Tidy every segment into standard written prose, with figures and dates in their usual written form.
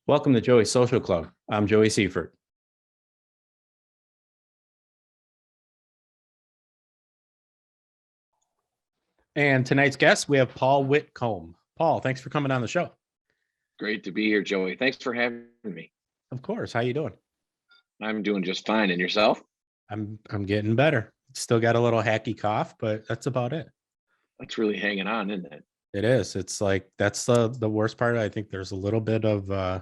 Welcome to Joey's Social Club. I'm Joey Seifert. And tonight's guest, we have Paul Whitcombe. Paul, thanks for coming on the show. Great to be here, Joey. Thanks for having me. Of course. How you doing? I'm doing just fine. And yourself? I'm getting better. Still got a little hacky cough, but that's about it. That's really hanging on, isn't it? It is. It's like that's the worst part. I think there's a little bit of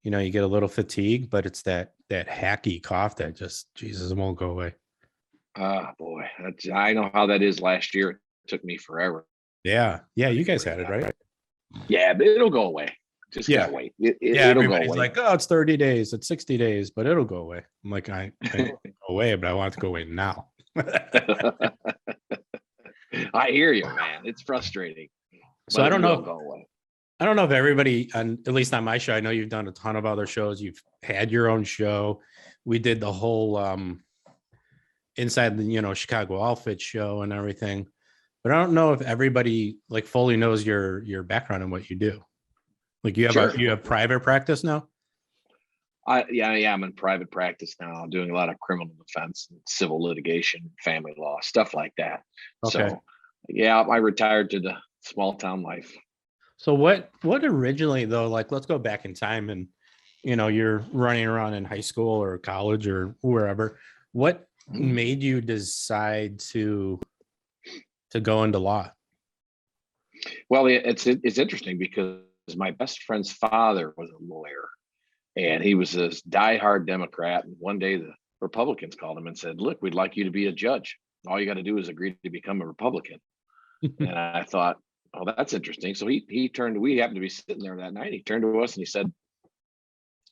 you get a little fatigue, but it's that hacky cough that just Jesus won't go away. Boy, I know how that is. Last year, it took me forever. Yeah, you guys had it, right? Yeah, but it'll go away. Just gotta wait. It'll go away. Like, oh, it's 30 days, it's 60 days, but it'll go away. I'm like, I go away, but I want it to go away now. I hear you, man. It's frustrating. So I don't know. I don't know if everybody, at least on my show, I know you've done a ton of other shows. You've had your own show. We did the whole inside the Chicago outfit show and everything. But I don't know if everybody like fully knows your background and what you do. Like you have private practice now? I'm in private practice now, doing a lot of criminal defense, civil litigation, family law, stuff like that. Okay. So yeah, I retired to the small town life. So what originally though, like let's go back in time and you're running around in high school or college or wherever. What made you decide to go into law? Well, it's interesting because my best friend's father was a lawyer and he was a diehard Democrat. And one day the Republicans called him and said, "Look, we'd like you to be a judge. All you got to do is agree to become a Republican." And I thought, oh, that's interesting. So he turned, we happened to be sitting there that night. He turned to us and he said,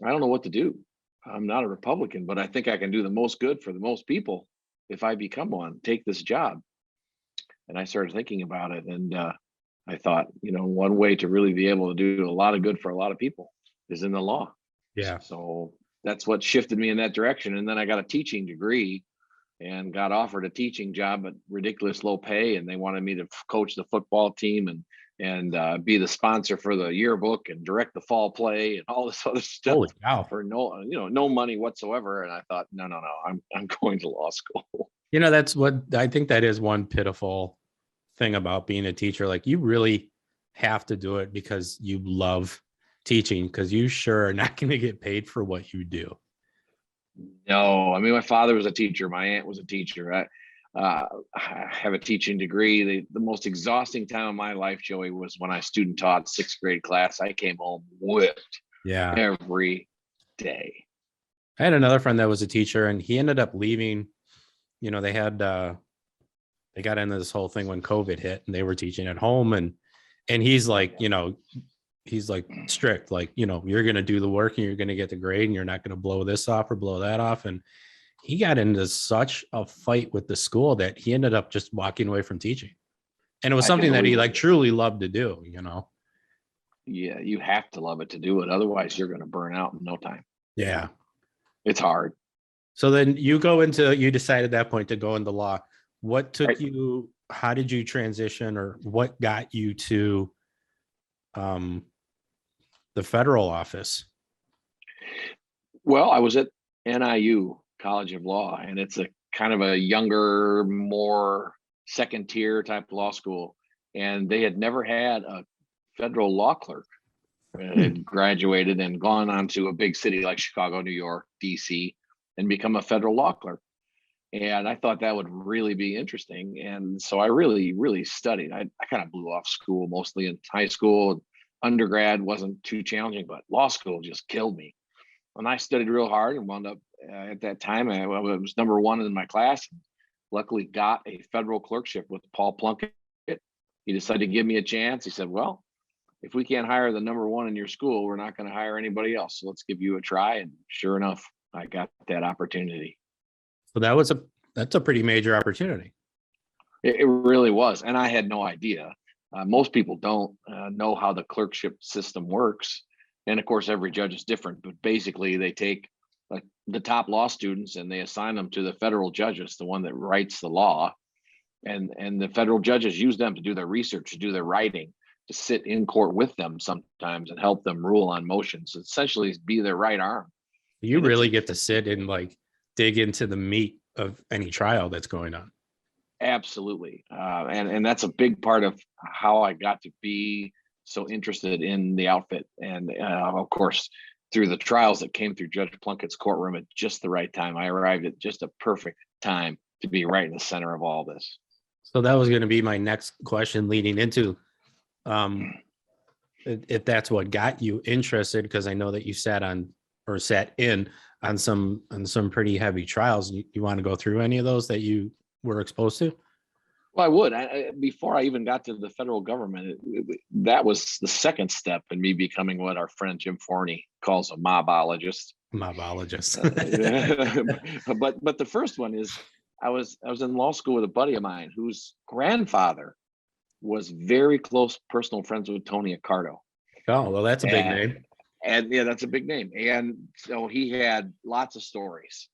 "I don't know what to do. I'm not a Republican, but I think I can do the most good for the most people if I become one, take this job." And I started thinking about it. And I thought, one way to really be able to do a lot of good for a lot of people is in the law. Yeah. So that's what shifted me in that direction. And then I got a teaching degree and got offered a teaching job at ridiculous low pay. And they wanted me to coach the football team and be the sponsor for the yearbook and direct the fall play and all this other stuff. Holy cow. For no money whatsoever. And I thought, no, I'm going to law school. That's what I think that is one pitiful thing about being a teacher. Like you really have to do it because you love teaching, because you sure are not going to get paid for what you do. No, I mean, my father was a teacher. My aunt was a teacher. I have a teaching degree. The most exhausting time of my life, Joey, was when I student taught sixth grade class. I came home whipped every day. I had another friend that was a teacher and he ended up leaving. They got into this whole thing when COVID hit and they were teaching at home and he's like, he's like strict, like, you're going to do the work and you're going to get the grade and you're not going to blow this off or blow that off. And he got into such a fight with the school that he ended up just walking away from teaching. And it was something that he like truly loved to do, Yeah, you have to love it to do it. Otherwise you're going to burn out in no time. Yeah. It's hard. So then you decided at that point to go into law. What took you, how did you transition or what got you to the federal office? Well, I was at NIU College of Law, and it's a kind of a younger, more second tier type law school. And they had never had a federal law clerk. Had graduated and gone on to a big city like Chicago, New York, DC, and become a federal law clerk. And I thought that would really be interesting. And so I really, really studied. I kind of blew off school mostly in high school. Undergrad wasn't too challenging, but law school just killed me. And I studied real hard and wound up at that time, I was number one in my class. Luckily got a federal clerkship with Paul Plunkett. He decided to give me a chance. He said, "Well, if we can't hire the number one in your school, we're not going to hire anybody else. So let's give you a try." And sure enough, I got that opportunity. So that's a pretty major opportunity. It really was. And I had no idea. Most people don't know how the clerkship system works. And of course, every judge is different, but basically they take the top law students and they assign them to the federal judges, the one that writes the law. And the federal judges use them to do their research, to do their writing. to sit in court with them sometimes and help them rule on motions. Essentially, be their right arm. You And really get to sit and like dig into the meat of any trial that's going on. Absolutely. And that's a big part of how I got to be so interested in the outfit. And of course, through the trials that came through Judge Plunkett's courtroom at just the right time. I arrived at just a perfect time to be right in the center of all this. So that was going to be my next question leading into if that's what got you interested, because I know that you sat in on some pretty heavy trials. You want to go through any of those that you were exposed to? Well, I would. Before I even got to the federal government, that was the second step in me becoming what our friend Jim Forney calls a mobologist. Mobologist. But the first one is I was in law school with a buddy of mine whose grandfather was very close personal friends with Tony Accardo. Oh, well, that's a big name. And yeah, that's a big name. And so he had lots of stories.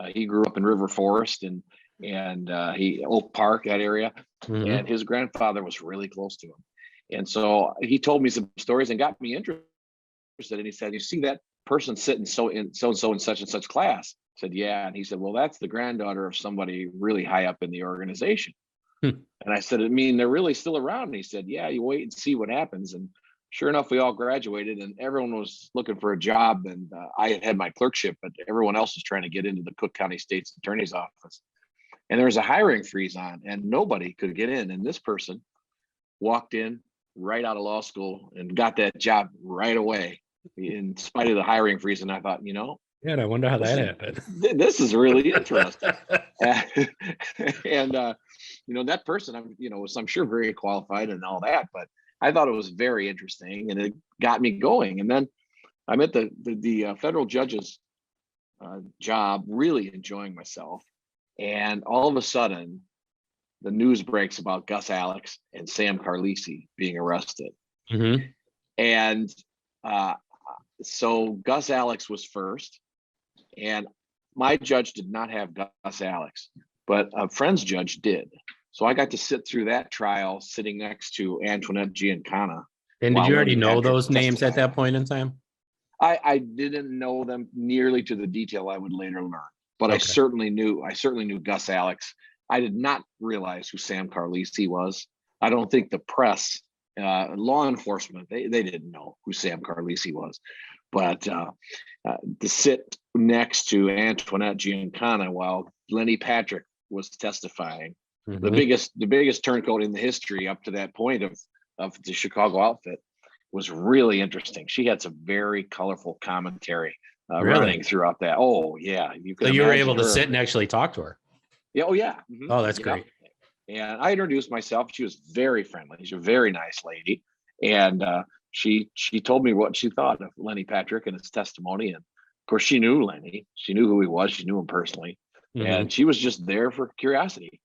He grew up in River Forest and he Oak Park, that area. Mm-hmm. And his grandfather was really close to him. And so he told me some stories and got me interested. And he said, "You see that person sitting so and so in such and such class?" I said, "Yeah." And he said, "Well, that's the granddaughter of somebody really high up in the organization." And I said, "I mean, they're really still around?" And he said, "Yeah, you wait and see what happens." And sure enough, we all graduated and everyone was looking for a job. And I had my clerkship, but everyone else was trying to get into the Cook County State's Attorney's Office. And there was a hiring freeze on and nobody could get in. And this person walked in right out of law school and got that job right away in spite of the hiring freeze. And I thought, yeah, I wonder how that happened. This is really interesting. And that person, was, I'm sure, very qualified and all that, but I thought it was very interesting and it got me going. And then I'm at the federal judge's job, really enjoying myself. And all of a sudden, the news breaks about Gus Alex and Sam Carlisi being arrested. Mm-hmm. And so Gus Alex was first. And my judge did not have Gus Alex, but a friend's judge did. So I got to sit through that trial sitting next to Antoinette Giancana. And did you already know those names at that point in time? I didn't know them nearly to the detail I would later learn. But okay. I certainly knew Gus Alex. I did not realize who Sam Carlisi was. I don't think the press, law enforcement, they didn't know who Sam Carlisi was. But to sit next to Antoinette Giancana while Lenny Patrick was testifying, mm-hmm. the biggest turncoat in the history up to that point of the Chicago outfit, was really interesting. She had some very colorful commentary. Running throughout that. Oh yeah. So you were able to sit and actually talk to her. Yeah. Oh yeah. Mm-hmm. Oh, that's great. And I introduced myself. She was very friendly. She's a very nice lady. And she told me what she thought of Lenny Patrick and his testimony. And of course she knew Lenny. She knew who he was. She knew him personally. Mm-hmm. And she was just there for curiosity.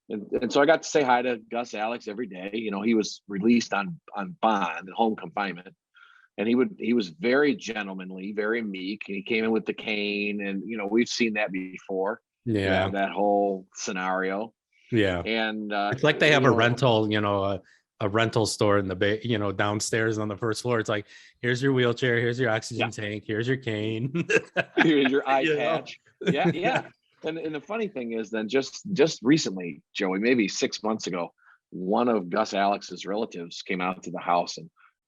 And so I got to say hi to Gus Alex every day. He was released on bond, home confinement. And he was very gentlemanly, very meek. He came in with the cane, and we've seen that before. Yeah, that whole scenario. Yeah, and it's like they have a rental, a rental store in the downstairs on the first floor. It's like, here's your wheelchair, here's your oxygen tank, here's your cane, here's your eye patch. Yeah. And the funny thing is, then just recently, Joey, maybe 6 months ago, one of Gus Alex's relatives came out to the house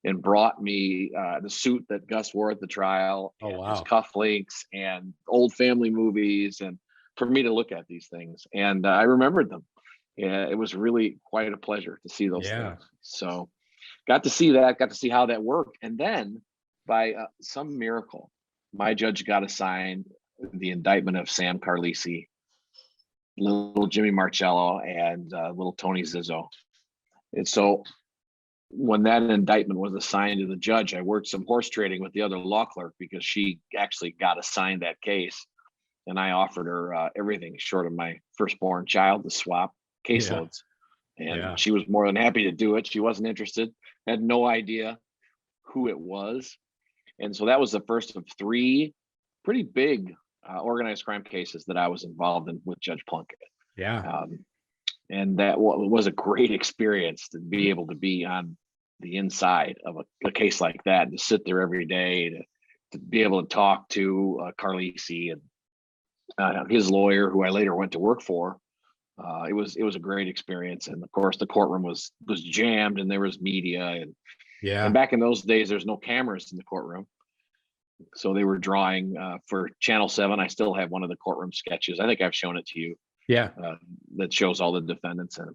and brought me the suit that Gus wore at the trial, and his cufflinks and old family movies, and for me to look at these things. And I remembered them. Yeah, it was really quite a pleasure to see those things. So got to see that, got to see how that worked. And then by some miracle, my judge got assigned the indictment of Sam Carlisi, little Jimmy Marcello, and little Tony Zizzo. And so when that indictment was assigned to the judge, I worked some horse trading with the other law clerk because she actually got assigned that case. And I offered her everything short of my firstborn child to swap caseloads. And she was more than happy to do it. She wasn't interested, had no idea who it was. And so that was the first of 3 pretty big organized crime cases that I was involved in with Judge Plunkett. And that was a great experience to be able to be on the inside of a case like that, to sit there every day, to be able to talk to Carlisi and his lawyer, who I later went to work for. It was a great experience, and of course the courtroom was jammed, and there was media, and back in those days there's no cameras in the courtroom, so they were drawing for Channel 7. I still have one of the courtroom sketches. I think I've shown it to you. That shows all the defendants, and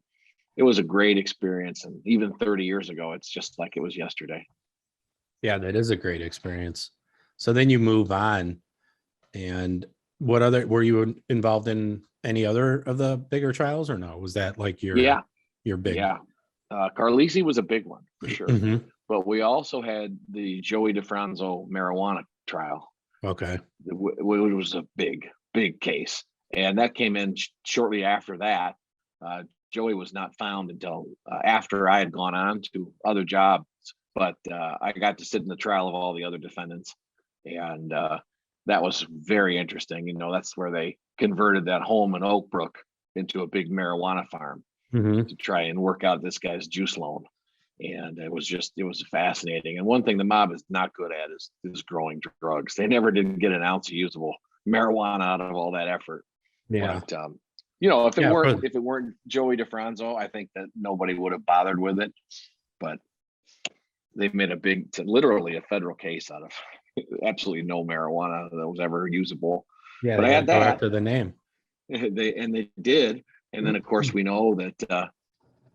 it was a great experience. And even 30 years ago, it's just like it was yesterday. Yeah, that is a great experience. So then you move on, and what other, were you involved in any other of the bigger trials, or no? Was that like your big? Carlisi was a big one for sure. Mm-hmm. But we also had the Joey DeFranzo marijuana trial. Okay. Which was a big case. And that came in shortly after that. Joey was not found until after I had gone on to other jobs, but I got to sit in the trial of all the other defendants. And that was very interesting. You know, that's where they converted that home in Oak Brook into a big marijuana farm to try and work out this guy's juice loan. And it was fascinating. And one thing the mob is not good at is growing drugs. They never did get an ounce of usable marijuana out of all that effort. Yeah. But, you know, if it weren't Joey DeFranzo, I think that nobody would have bothered with it. But they made literally a federal case out of absolutely no marijuana that was ever usable. Yeah, but I had that after the name. They did, and then of course we know that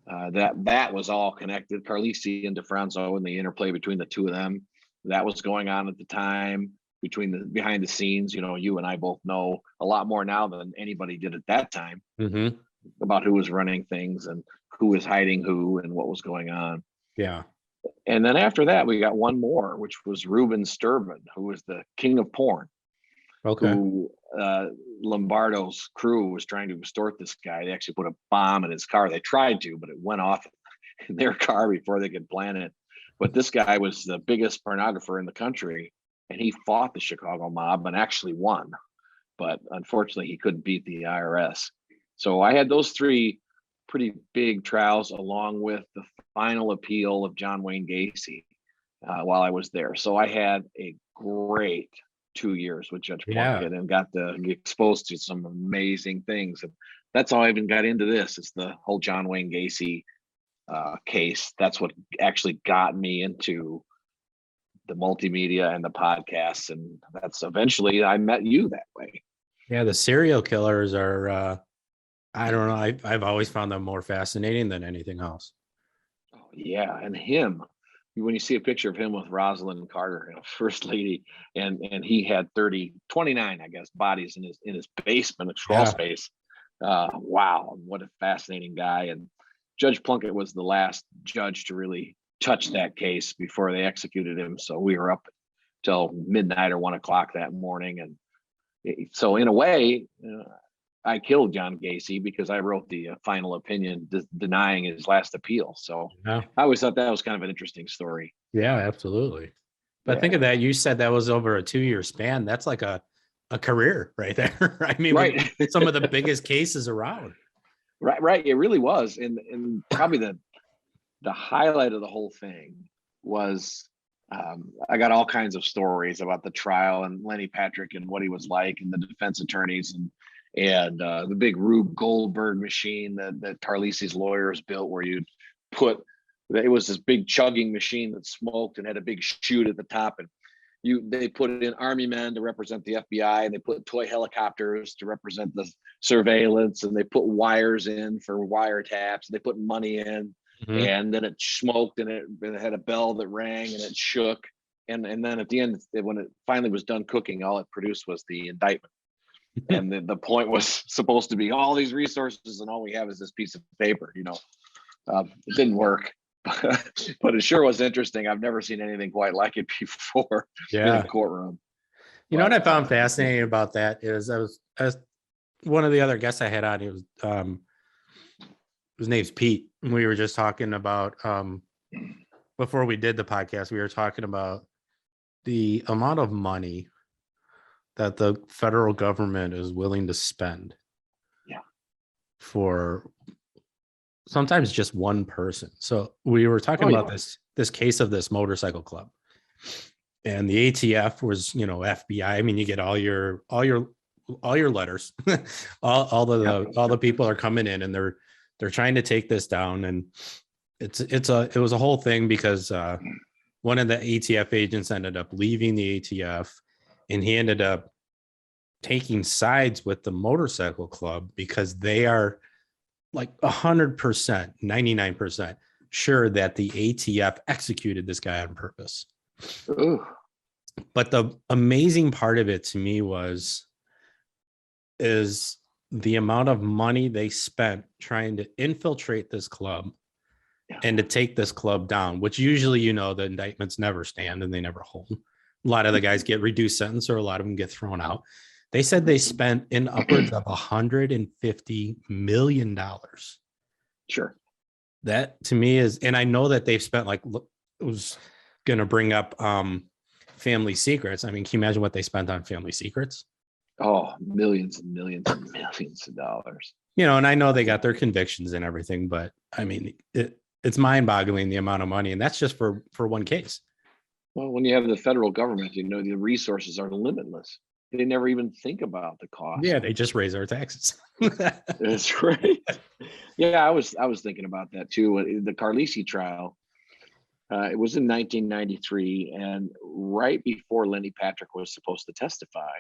that was all connected. Carlisi and DeFranzo and the interplay between the two of them, that was going on at the time. Behind the scenes, you know, you and I both know a lot more now than anybody did at that time about who was running things and who was hiding who and what was going on. Yeah. And then after that, we got one more, which was Ruben Sturman, who was the king of porn. Okay. Who Lombardo's crew was trying to extort this guy. They actually put a bomb in his car. They tried to, but it went off in their car before they could plan it. But this guy was the biggest pornographer in the country, and he fought the Chicago mob and actually won. But unfortunately, he couldn't beat the IRS. So I had those three pretty big trials, along with the final appeal of John Wayne Gacy while I was there. So I had a great 2 years with Judge Plunkett and got to be exposed to some amazing things. And that's how I even got into this. It's the whole John Wayne Gacy case. That's what actually got me into the multimedia and the podcasts. And that's eventually I met you that way. Yeah, the serial killers are, I don't know. I've always found them more fascinating than anything else. Oh, yeah. And when you see a picture of him with Rosalind Carter, you know, first lady, and he had 29, I guess, bodies in his basement, a crawl space. Wow, what a fascinating guy. And Judge Plunkett was the last judge to really touch that case before they executed him. So we were up till midnight or 1 o'clock that morning. And so in a way, I killed John Gacy because I wrote the final opinion denying his last appeal. So I always thought that was kind of an interesting story. Yeah, absolutely. But think of that. You said that was over a 2-year span. That's like a career right there. I mean, some of the biggest cases around. Right. It really was. And probably the highlight of the whole thing was I got all kinds of stories about the trial and Lenny Patrick and what he was like, and the defense attorneys and the big Rube Goldberg machine that Carlisi's lawyers built, where you'd it was this big chugging machine that smoked and had a big chute at the top, and they put in army men to represent the FBI, and they put toy helicopters to represent the surveillance, and they put wires in for wiretaps, and they put money in, and then it smoked, and it had a bell that rang, and it shook, and then at the end, when it finally was done cooking, all it produced was the indictment. And the point was supposed to be all these resources, and all we have is this piece of paper. You know, it didn't work, but it sure was interesting. I've never seen anything quite like it before in a courtroom. You know what I found fascinating about that is I was one of the other guests I had on. He was his name's Pete. We were just talking about before we did the podcast. We were talking about the amount of money that the federal government is willing to spend for sometimes just one person. So we were talking Oh, about yeah. this case of this motorcycle club, and the ATF was, FBI. I mean, you get all your letters, all the people are coming in, and they're trying to take this down, and it was a whole thing because one of the ATF agents ended up leaving the ATF, and he ended up taking sides with the motorcycle club because they are like 100%, 99% sure that the ATF executed this guy on purpose. Ooh. But the amazing part of it to me is the amount of money they spent trying to infiltrate this club and to take this club down, which usually, the indictments never stand and they never hold. A lot of the guys get reduced sentence, or a lot of them get thrown out. They said they spent in upwards of $150 million. Sure. That to me is, and I know that they've spent, like, it was going to bring up family secrets. I mean, can you imagine what they spent on family secrets? Oh, millions and millions and millions of dollars. And I know they got their convictions and everything, but I mean, it's mind-boggling the amount of money, and that's just for one case. Well, when you have the federal government, the resources are limitless. They never even think about the cost. Yeah, they just raise our taxes. That's right. Yeah, I was thinking about that too. The Carlisi trial, it was in 1993, and right before Lenny Patrick was supposed to testify,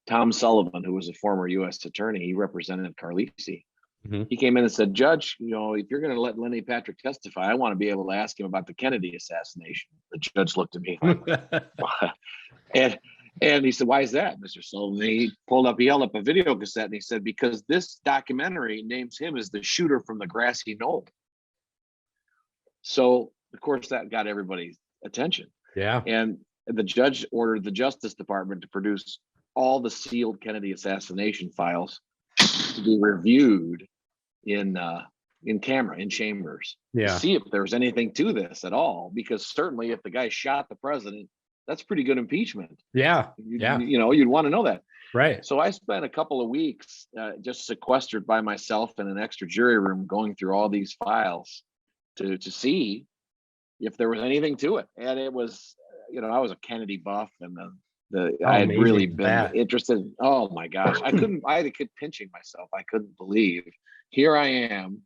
Tom Sullivan, who was a former U.S. attorney, he represented Carlisi. Mm-hmm. He came in and said, "Judge, if you're going to let Lenny Patrick testify, I want to be able to ask him about the Kennedy assassination." The judge looked at me like, and he said, "Why is that, Mr. Sullivan?" He held up a video cassette, and he said, "Because this documentary names him as the shooter from the grassy knoll." So, of course, that got everybody's attention. Yeah. And the judge ordered the Justice Department to produce all the sealed Kennedy assassination files to be reviewed in camera, in chambers, to see if there was anything to this at all. Because certainly, if the guy shot the president, that's pretty good impeachment. Yeah. You'd want to know that. Right. So I spent a couple of weeks just sequestered by myself in an extra jury room, going through all these files to see if there was anything to it. And it was, I was a Kennedy buff, and I had really been interested. Oh my gosh, I kept pinching myself. I couldn't believe, here I am,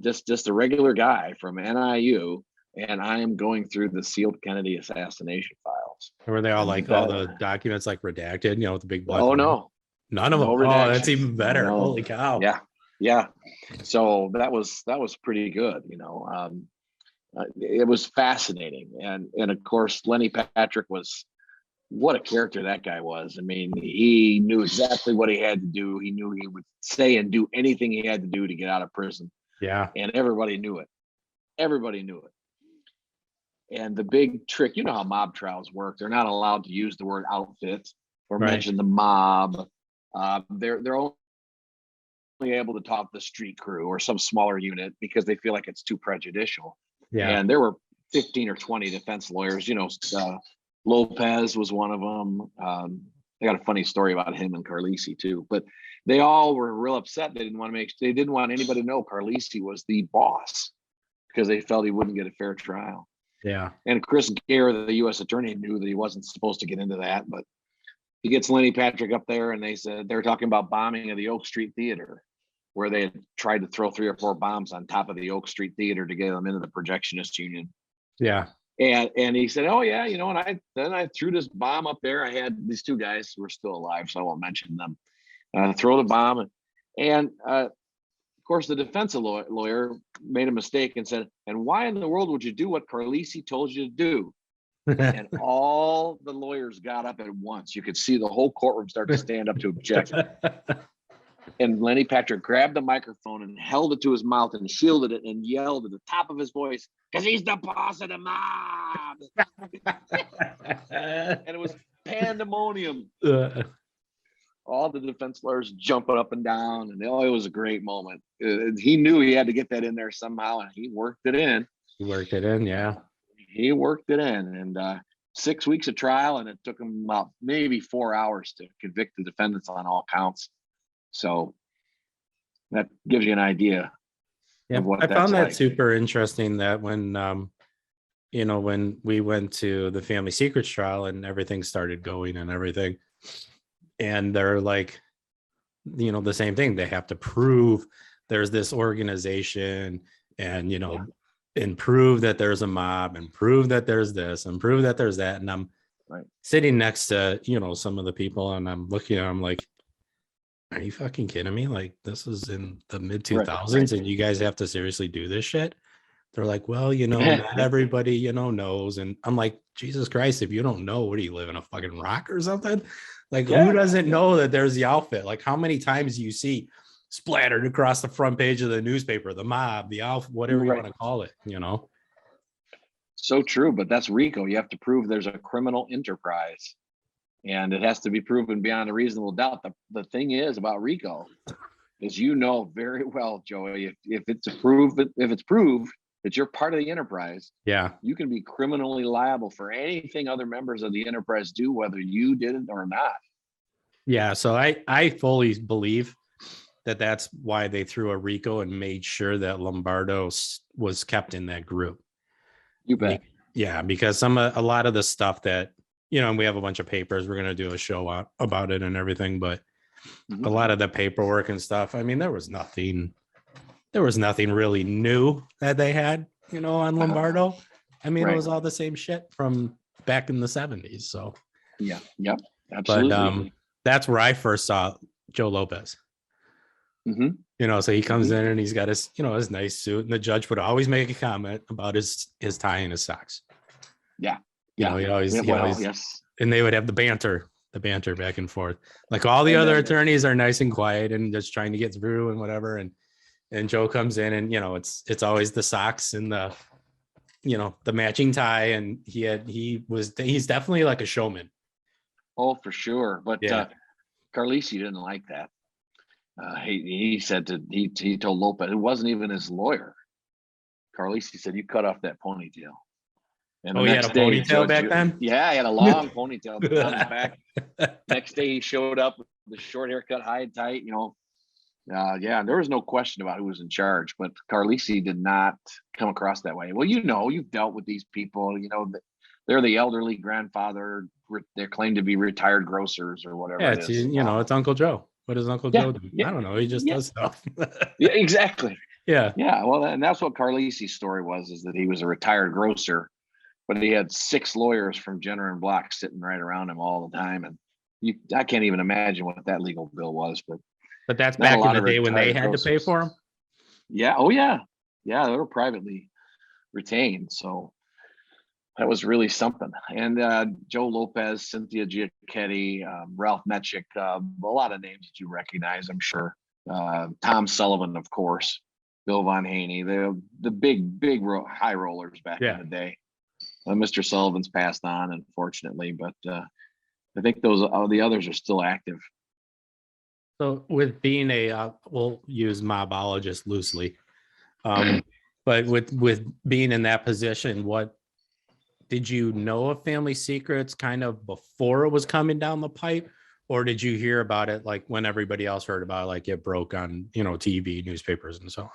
just a regular guy from NIU, and I am going through the sealed Kennedy assassination files. Were they all like all the documents like redacted, with the big black? Oh no, none of them. Redactions. Oh, that's even better. No. Holy cow. Yeah. So that was pretty good. It was fascinating, and of course, Lenny Patrick was, what a character that guy was. I mean, he knew exactly what he had to do. He knew he would say and do anything he had to do to get out of prison. Yeah. And everybody knew it. And the big trick, how mob trials work. They're not allowed to use the word outfit or mention the mob. They're only able to talk the street crew or some smaller unit because they feel like it's too prejudicial. Yeah. And there were 15 or 20 defense lawyers. Lopez was one of them. I got a funny story about him and Carlisi too, but they all were real upset. They didn't want anybody to know Carlisi was the boss because they felt he wouldn't get a fair trial. Yeah. And Chris Gare, the U.S. attorney, knew that he wasn't supposed to get into that, but he gets Lenny Patrick up there, and they're talking about bombing of the Oak Street Theater, where they had tried to throw 3 or 4 bombs on top of the Oak Street Theater to get them into the projectionist union. Yeah. And he said, "Oh yeah, and I threw this bomb up there. I had these 2 guys who were still alive, so I won't mention them. Throw the bomb, and of course, the defense lawyer made a mistake and said, 'And why in the world would you do what Carlisi told you to do?'" And all the lawyers got up at once. You could see the whole courtroom start to stand up to object. And Lenny Patrick grabbed the microphone and held it to his mouth and shielded it and yelled at the top of his voice, "Because he's the boss of the mob." And it was pandemonium. All the defense lawyers jumping up and down, and it was a great moment. He knew he had to get that in there somehow, and he worked it in. Yeah. He worked it in, and 6 weeks of trial, and it took him about maybe 4 hours to convict the defendants on all counts. So that gives you an idea Yeah, of what I that's found that like. super interesting that when when we went to the family secrets trial and everything started going and everything, and they're like, the same thing. They have to prove there's this organization and, and prove that there's a mob and prove that there's this and prove that there's that. And I'm Right. sitting next to, some of the people and I'm looking at them like, are you fucking kidding me? Like, this is in the mid 2000s and you guys have to seriously do this shit. They're like, well, not everybody, knows. And I'm like, Jesus Christ, if you don't know, what do you live in a fucking rock or something? Like, who doesn't know that there's the outfit? Like, how many times do you see splattered across the front page of the newspaper, the mob, the outfit, whatever you want to call it, So true, but that's RICO. You have to prove there's a criminal enterprise, and it has to be proven beyond a reasonable doubt. The thing is about RICO is, very well, Joey, if it's proved that you're part of the enterprise, yeah, you can be criminally liable for anything other members of the enterprise do, whether you did it or not. Yeah, so I fully believe that that's why they threw a RICO and made sure that Lombardo was kept in that group. You bet. Yeah, because a lot of the stuff that, and we have a bunch of papers, we're going to do a show about it and everything, but a lot of the paperwork and stuff, I mean, there was nothing really new that they had, on Lombardo. I mean, It was all the same shit from back in the 70s. So yeah, yep, absolutely. But that's where I first saw Joe Lopez. So he comes in and he's got his, his nice suit, and the judge would always make a comment about his tie and his socks. Yeah. He always, yes. And they would have the banter back and forth. Like all the other attorneys are nice and quiet and just trying to get through and whatever. And Joe comes in and, it's always the socks and the, the matching tie. And he's definitely like a showman. Oh, for sure. But Carlisi didn't like that. He said he told Lopez, it wasn't even his lawyer. Carlisi said, you cut off that ponytail. And he had a ponytail back then? Yeah, he had a long ponytail down his back. Next day he showed up with the short haircut, high and tight, and there was no question about who was in charge, but Carlisi did not come across that way. Well, you've dealt with these people, they're the elderly grandfather, they claim to be retired grocers or whatever. Yeah, it's Uncle Joe. What does Uncle Joe do? I don't know. He just does stuff. Yeah, exactly. Yeah. Yeah. Well, and that's what Carlisi's story was, is that he was a retired grocer, but he had 6 lawyers from Jenner and Block sitting right around him all the time. And I can't even imagine what that legal bill was, but that's back in the day when they had to pay for them. Yeah. Oh yeah. Yeah. They were privately retained. So that was really something. And Joe Lopez, Cynthia Giacchetti, Ralph Metchick, a lot of names that you recognize, I'm sure. Tom Sullivan, of course, Bill Von Haney, the big high rollers back in the day. Mr. Sullivan's passed on, unfortunately, but I think the others are still active. So with being we'll use mobologist loosely, but with being in that position, what did you know of Family Secrets kind of before it was coming down the pipe, or did you hear about it like when everybody else heard about it, like it broke on TV, newspapers, and so on?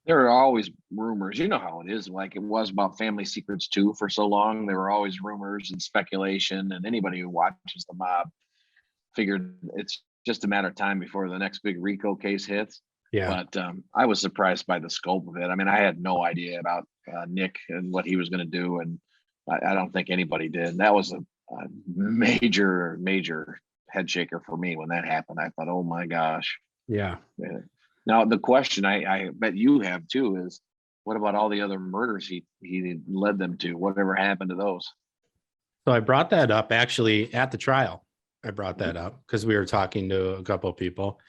There are always rumors. You know how it is. Like it was about Family Secrets 2 for so long. There were always rumors and speculation, and anybody who watches the mob figured it's just a matter of time before the next big RICO case hits. Yeah. But I was surprised by the scope of it. I mean, I had no idea about Nick and what he was going to do, and I don't think anybody did. That was a major head shaker for me when that happened. I thought, oh my gosh. Yeah. Now the question I bet you have too is, what about all the other murders he led them to? Whatever happened to those? So I brought that up actually at the trial. I brought that up because we were talking to a couple of people.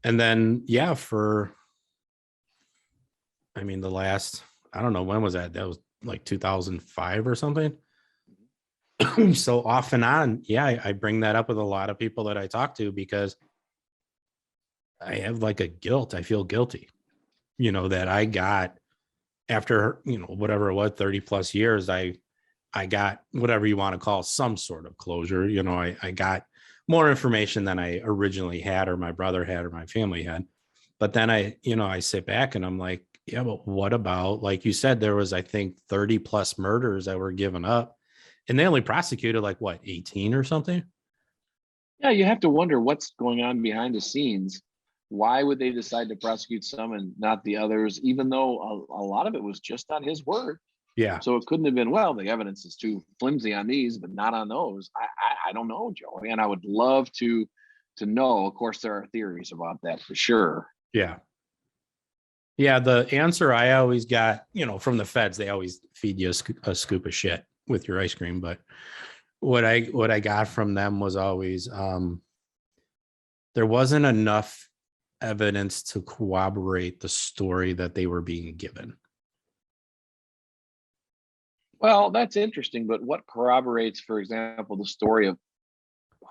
And then, the last, I don't know, when was that? That was like 2005 or something. So off and on, I bring that up with a lot of people that I talk to because I have like a guilt. I feel guilty, that I got after, whatever it was, 30 plus years, I got whatever you want to call some sort of closure. I got more information than I originally had, or my brother had, or my family had. But then I sit back and I'm like, yeah, but what about, like you said, there was, I think, 30 plus murders that were given up, and they only prosecuted like what, 18 or something? Yeah, you have to wonder what's going on behind the scenes. Why would they decide to prosecute some and not the others, even though a lot of it was just on his word? Yeah. So it couldn't have been, well, the evidence is too flimsy on these, but not on those. I don't know, Joey, and I would love to know. Of course, there are theories about that for sure. Yeah. Yeah. The answer I always got, from the feds, they always feed you a scoop of shit with your ice cream. But what I got from them was always, there wasn't enough evidence to corroborate the story that they were being given. Well, that's interesting, but what corroborates, for example, the story of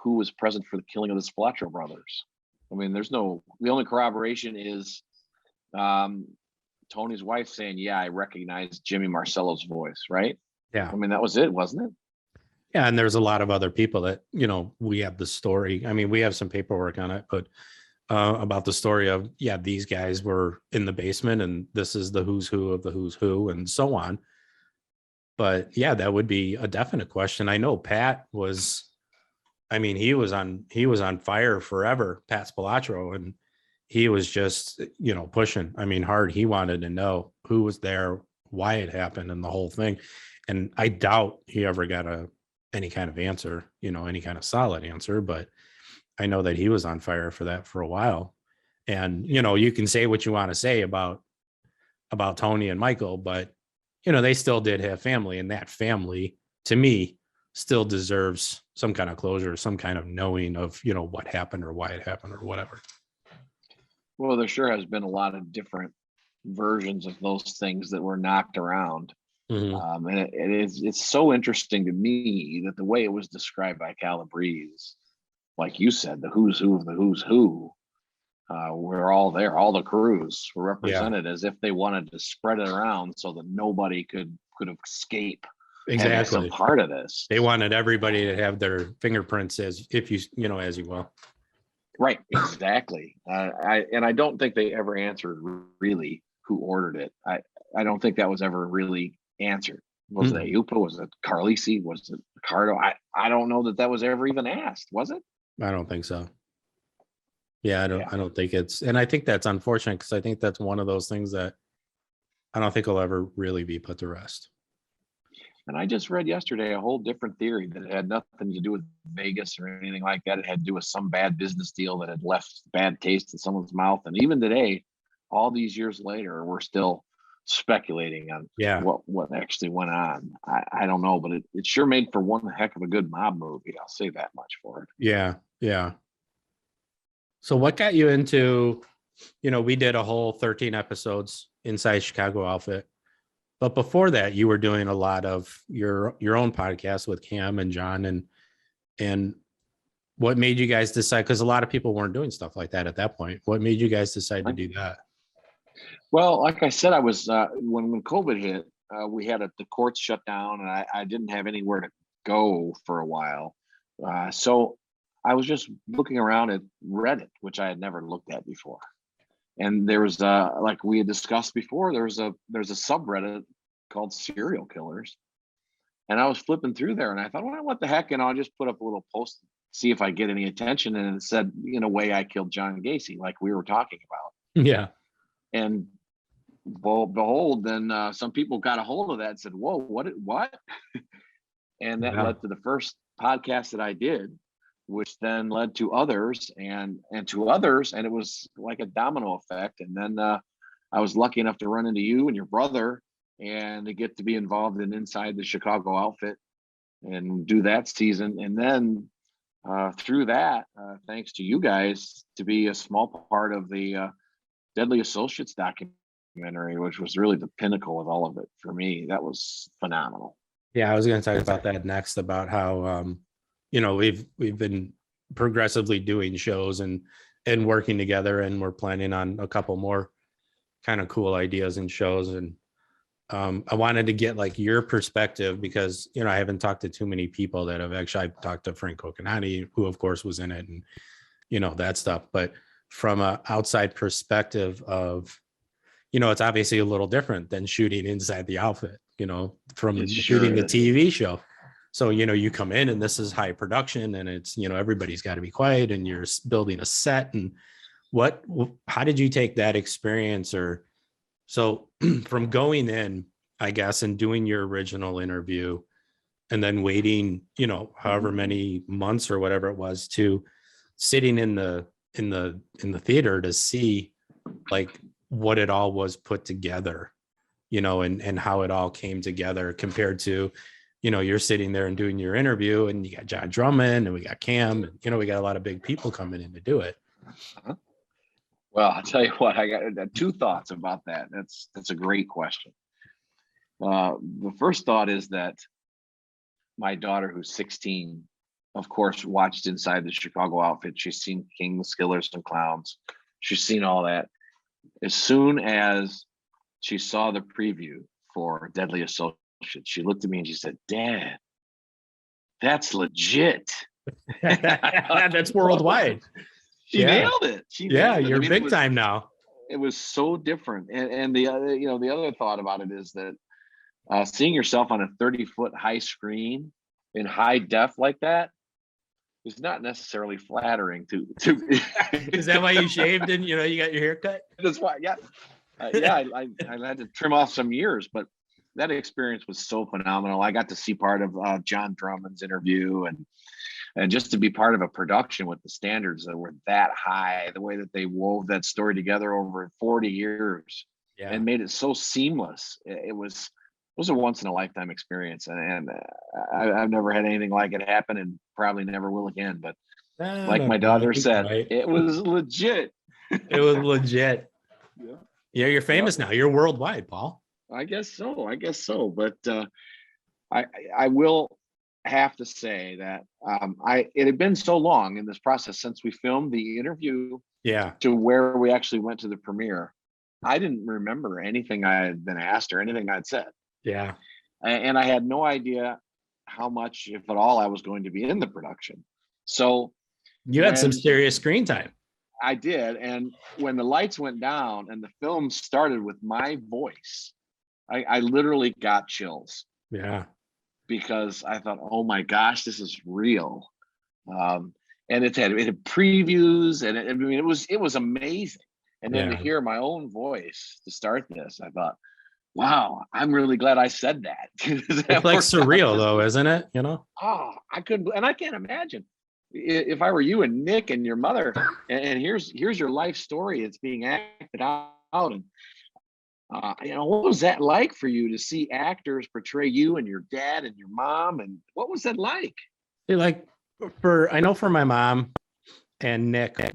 who was present for the killing of the Spilotro brothers? I mean, the only corroboration is Tony's wife saying, yeah, I recognize Jimmy Marcello's voice, right? Yeah. I mean, that was it, wasn't it? Yeah. And there's a lot of other people that, we have the story. I mean, we have some paperwork on it, but about the story of, yeah, these guys were in the basement and this is the who's who of the who's who and so on. But yeah, that would be a definite question. I know Pat was, I mean, he was on fire forever, Pat Spilotro, and he was just, pushing, I mean, hard. He wanted to know who was there, why it happened, and the whole thing. And I doubt he ever got any kind of answer, any kind of solid answer, but I know that he was on fire for that for a while. And, you can say what you want to say about Tony and Michael, but, they still did have family, and that family, to me, still deserves some kind of closure, some kind of knowing of, what happened or why it happened or whatever. Well, there sure has been a lot of different versions of those things that were knocked around. Mm-hmm. And it's so interesting to me that the way it was described by Calabrese, like you said, the who's who of the who's who, we're all there. All the crews were represented as if they wanted to spread it around so that nobody could escape. Exactly. Some part of this. They wanted everybody to have their fingerprints as you will. Right. Exactly. I don't think they ever answered really who ordered it. I don't think that was ever really answered. Was it Ayupa? Was it Carlisi? Was it Ricardo? I don't know that was ever even asked. Was it? I don't think so. Yeah, I don't think it's, and I think that's unfortunate because I think that's one of those things that I don't think will ever really be put to rest. And I just read yesterday a whole different theory that it had nothing to do with Vegas or anything like that. It had to do with some bad business deal that had left bad taste in someone's mouth. And even today, all these years later, we're still speculating on what actually went on. I don't know, but it sure made for one heck of a good mob movie. I'll say that much for it. Yeah. Yeah. So what got you into, we did a whole 13 episodes inside Chicago Outfit. But before that, you were doing a lot of your own podcast with Cam and John, and what made you guys decide? Because a lot of people weren't doing stuff like that at that point. What made you guys decide to do that? Well, like I said, I was when COVID hit, we had the courts shut down, and I didn't have anywhere to go for a while. So I was just looking around at Reddit, which I had never looked at before. And there was like we had discussed before, there's a subreddit called Serial Killers. And I was flipping through there and I thought, well, what the heck? And I'll just put up a little post, see if I get any attention. And it said, in a way, I killed John Gacy, like we were talking about. Yeah. And well, behold, then some people got a hold of that and said, whoa, what? And that led to the first podcast that I did, which then led to others and to others. And it was like a domino effect. And then I was lucky enough to run into you and your brother and to get to be involved in Inside the Chicago Outfit and do that season. And then through that, thanks to you guys, to be a small part of the Deadly Associates documentary, which was really the pinnacle of all of it for me. That was phenomenal. Yeah, I was going to talk about that next, about how we've been progressively doing shows and working together, and we're planning on a couple more kind of cool ideas and shows. And I wanted to get like your perspective because, I haven't talked to too many people that have actually. I've talked to Frank Coconati, who of course was in it, and, that stuff. But from a outside perspective of, you know, it's obviously a little different than shooting inside the outfit, you know, from It sure shooting the is. TV show. So, you know, you come in and this is high production and it's, you know, everybody's got to be quiet and you're building a set. And how did you take that experience? Or so from going in, I guess, and doing your original interview and then waiting, you know, however many months or whatever it was, to sitting in the theater to see like what it all was put together, you know, and how it all came together compared to, you know, you're sitting there and doing your interview and you got John Drummond and we got Cam, and, you know, we got a lot of big people coming in to do it. Well, I'll tell you what, I got two thoughts about that. That's a great question. The first thought is that my daughter, who's 16, of course, watched Inside the Chicago Outfit. She's seen Kings, Killers, and Clowns. She's seen all that. As soon as she saw the preview for Deadly Associates, she looked at me and she said, "Dad, that's legit." That's worldwide. She nailed it. You're big time now. It was so different. And the other, you know, the other thought about it is that seeing yourself on a 30-foot high screen in high def like that is not necessarily flattering to Is that why you shaved and, you know, you got your hair cut? That's why, yeah. I had to trim off some years, but that experience was so phenomenal. I got to see part of John Drummond's interview, and just to be part of a production with the standards that were that high, the way that they wove that story together over 40 years and made it so seamless. It was a once in a lifetime experience. And I've never had anything like it happen and probably never will again. But like my daughter said, it was legit. It was legit. Yeah, you're famous now. You're worldwide, Paul. I guess so. But I will have to say that it had been so long in this process since we filmed the interview to where we actually went to the premiere. I didn't remember anything I had been asked or anything I'd said. Yeah. And I had no idea how much, if at all, I was going to be in the production. So you had some serious screen time. I did. And when the lights went down and the film started with my voice, I literally got chills. Yeah. Because I thought, oh my gosh, this is real. And it had previews, and it was amazing. And then to hear my own voice to start this, I thought, wow, I'm really glad I said that. It's like surreal though, isn't it? You know? Oh, I can't imagine if I were you and Nick and your mother, and here's your life story. It's being acted out, and you know, what was that like for you to see actors portray you and your dad and your mom, and what was that like? Like I know for my mom and Nick they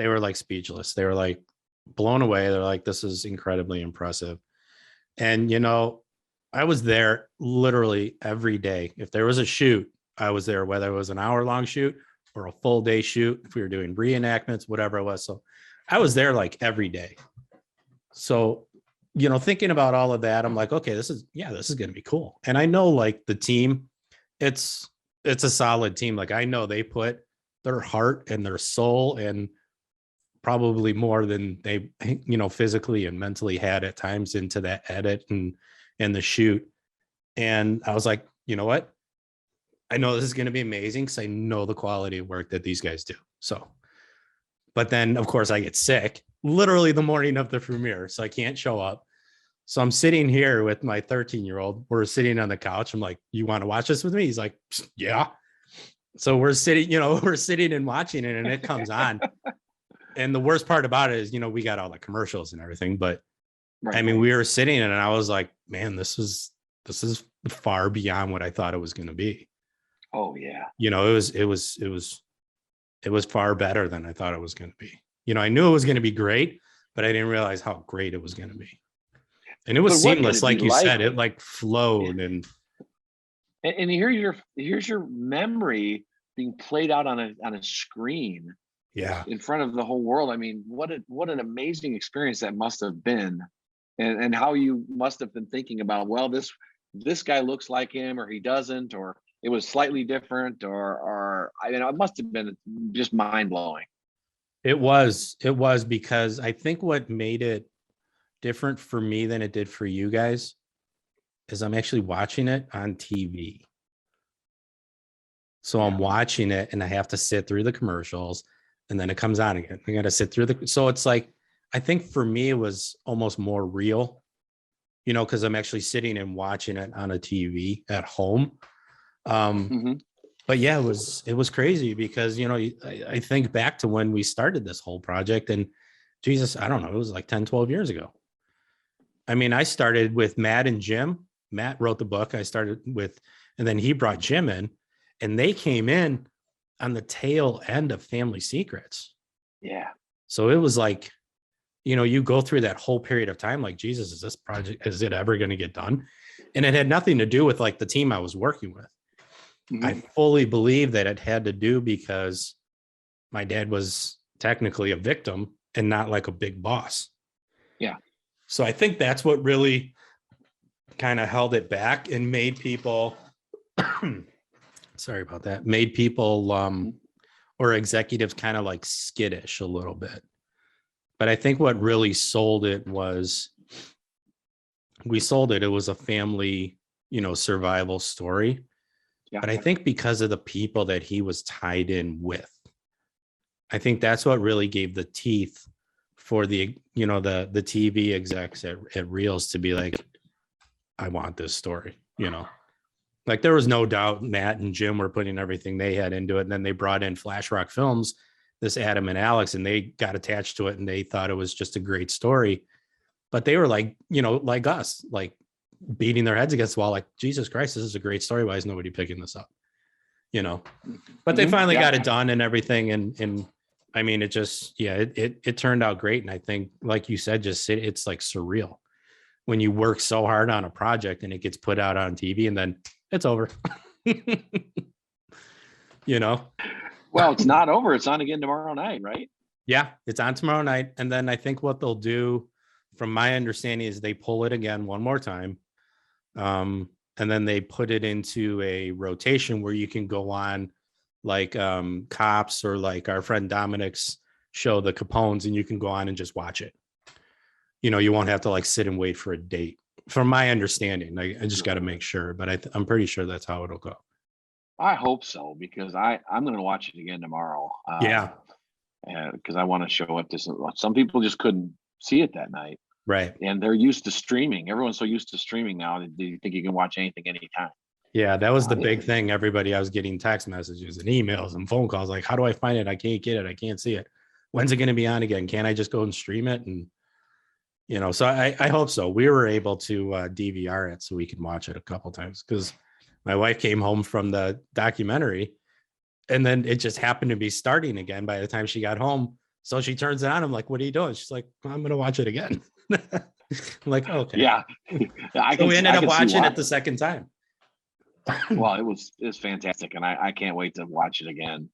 were like speechless. They were like blown away. They're like, this is incredibly impressive. And, you know, I was there literally every day. If there was a shoot, I was there, whether it was an hour-long shoot or a full day shoot, if we were doing reenactments, whatever it was. So I was there like every day. So, you know, thinking about all of that, I'm like, okay, this is going to be cool. And I know like the team, it's a solid team. Like I know they put their heart and their soul and probably more than they, you know, physically and mentally had at times into that edit and the shoot. And I was like, you know what? I know this is going to be amazing because I know the quality of work that these guys do. So, but then of course I get sick literally the morning of the premiere, so I can't show up. So I'm sitting here with my 13-year-old. We're sitting on the couch. I'm like, you want to watch this with me? He's like, yeah. So we're sitting and watching it, and it comes on. And the worst part about it is, you know, we got all the commercials and everything, but I mean, we were sitting and I was like, man, this is far beyond what I thought it was going to be. Oh yeah. You know, it was far better than I thought it was going to be. You know, I knew it was going to be great, but I didn't realize how great it was going to be. And it was seamless, like you said, it like flowed and here's your memory being played out on a screen. Yeah. In front of the whole world. I mean, what an amazing experience that must have been, and how you must have been thinking about, well, this guy looks like him, or he doesn't, or it was slightly different, or I mean, it must have been just mind blowing. It was because I think what made it different for me than it did for you guys is I'm actually watching it on TV. So I'm watching it and I have to sit through the commercials and then it comes on again. I got to sit through so it's like, I think for me, it was almost more real, because I'm actually sitting and watching it on a TV at home. But yeah, it was crazy because, I think back to when we started this whole project and Jesus, I don't know, it was like 10, 12 years ago. I mean, I started with Matt and Jim. Matt wrote the book. I started with, and then he brought Jim in and they came in on the tail end of Family Secrets. Yeah. So it was like, you go through that whole period of time, like, Jesus, is this project, is it ever going to get done? And it had nothing to do with like the team I was working with. I fully believe that it had to do because my dad was technically a victim and not like a big boss. Yeah. So I think that's what really kind of held it back and made people, sorry about that, made people or executives kind of like skittish a little bit. But I think what really sold it was it was a family, survival story. Yeah. But I think because of the people that he was tied in with, I think that's what really gave the teeth for the TV execs at Reels to be like, I want this story, like there was no doubt Matt and Jim were putting everything they had into it. And then they brought in Flash Rock Films, this Adam and Alex, and they got attached to it and they thought it was just a great story. But they were like, like us, like beating their heads against the wall, like, Jesus Christ, this is a great story. Why is nobody picking this up? But they finally got it done and everything. And I mean, it just, it turned out great. And I think, like you said, it's like surreal when you work so hard on a project and it gets put out on TV and then it's over. Well, it's not over. It's on again tomorrow night, right? Yeah, it's on tomorrow night. And then I think what they'll do, from my understanding, is they pull it again one more time. And then they put it into a rotation where you can go on like Cops or like our friend Dominic's show, The Capones, and you can go on and just watch it. You won't have to like sit and wait for a date. From my understanding, I just got to make sure, but I'm pretty sure that's how it'll go. I hope so, because I'm going to watch it again tomorrow. Because I want to show it to some people just couldn't see it that night. Right. And they're used to streaming. Everyone's so used to streaming now that you think you can watch anything anytime. Yeah, that was the big thing. Everybody, I was getting text messages and emails and phone calls like, how do I find it? I can't get it. I can't see it. When's it going to be on again? Can't I just go and stream it? And, so I hope so. We were able to DVR it so we can watch it a couple times because my wife came home from the documentary and then it just happened to be starting again by the time she got home. So she turns it on. I'm like, what are you doing? She's like, well, I'm going to watch it again. I'm like, okay. Yeah. So we ended up watching it the second time. Well, it was fantastic. And I can't wait to watch it again.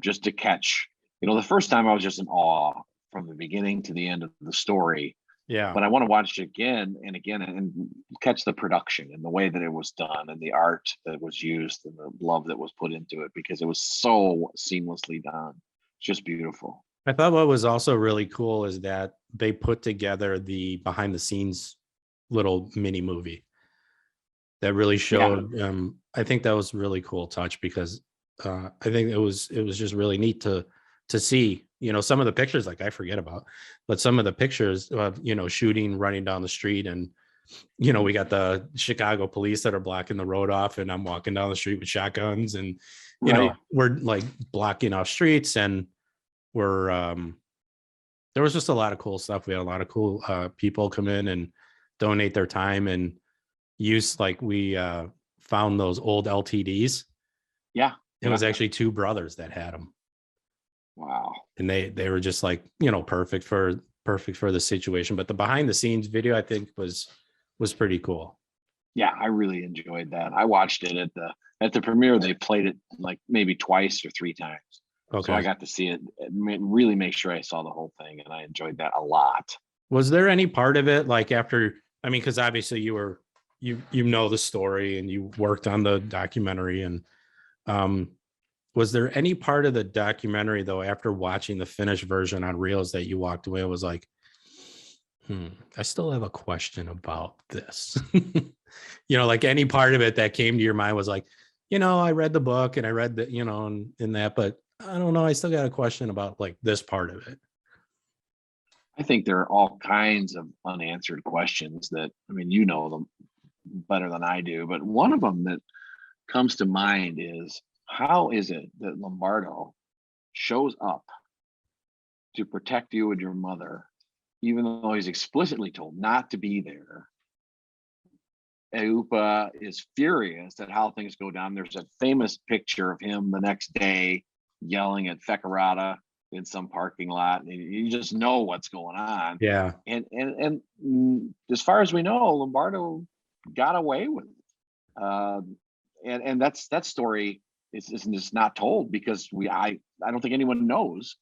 Just to catch, the first time I was just in awe from the beginning to the end of the story. Yeah. But I want to watch it again and again and catch the production and the way that it was done and the art that was used and the love that was put into it because it was so seamlessly done. It's just beautiful. I thought what was also really cool is that they put together the behind the scenes little mini movie that really showed. I think that was really cool touch because I think it was just really neat to see, some of the pictures, like I forget about, but some of the pictures of, shooting, running down the street. And, we got the Chicago police that are blocking the road off and I'm walking down the street with shotguns and, we're like blocking off streets and we're, there was just a lot of cool stuff. We had a lot of cool people come in and donate their time and use, like we found those old LTDs. Yeah. It was actually two brothers that had them. Wow. And they were just like, perfect for the situation. But the behind the scenes video, I think was pretty cool. Yeah, I really enjoyed that. I watched it at the premiere. They played it like maybe twice or three times. Okay. So I got to see it, really make sure I saw the whole thing. And I enjoyed that a lot. Was there any part of it like after, because obviously you know the story and you worked on the documentary and Was there any part of the documentary, though, after watching the finished version on Reels, that you walked away and was like, I still have a question about this? Like any part of it that came to your mind was like, I read the book and I read that, in that, but I don't know, I still got a question about like this part of it. I think there are all kinds of unanswered questions that, I mean, you know them better than I do, but one of them that comes to mind is, how is it that Lombardo shows up to protect you and your mother, even though he's explicitly told not to be there? Eupa is furious at how things go down. There's a famous picture of him the next day yelling at Fecarata in some parking lot, and you just know what's going on. Yeah. And as far as we know, Lombardo got away with it. And that story is just not told, because I don't think anyone knows.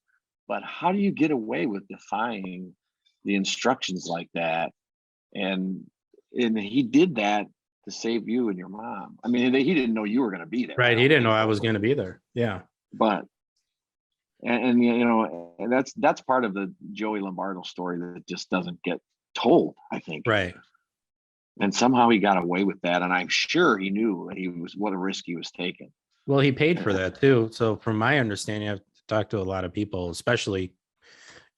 But how do you get away with defying the instructions like that? And he did that to save you and your mom. I mean, he didn't know you were going to be there. Right. He didn't know I was going to be there. Yeah. But and that's part of the Joey Lombardo story that just doesn't get told, I think. Right. And somehow he got away with that, and I'm sure he knew what a risk he was taking. Well, he paid for that too. So from my understanding, I've talked to a lot of people, especially,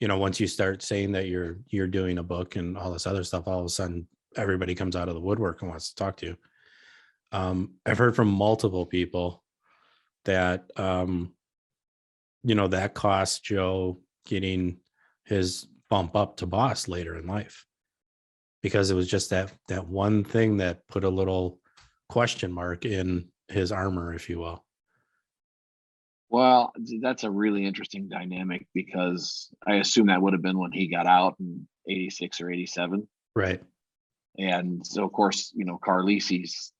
once you start saying that you're doing a book and all this other stuff, all of a sudden everybody comes out of the woodwork and wants to talk to you. I've heard from multiple people that that cost Joe getting his bump up to boss later in life, because it was just that one thing that put a little question mark in his armor, if you will. Well, that's a really interesting dynamic, because I assume that would have been when he got out in 86 or 87. Right. And so, of course, Carlisi's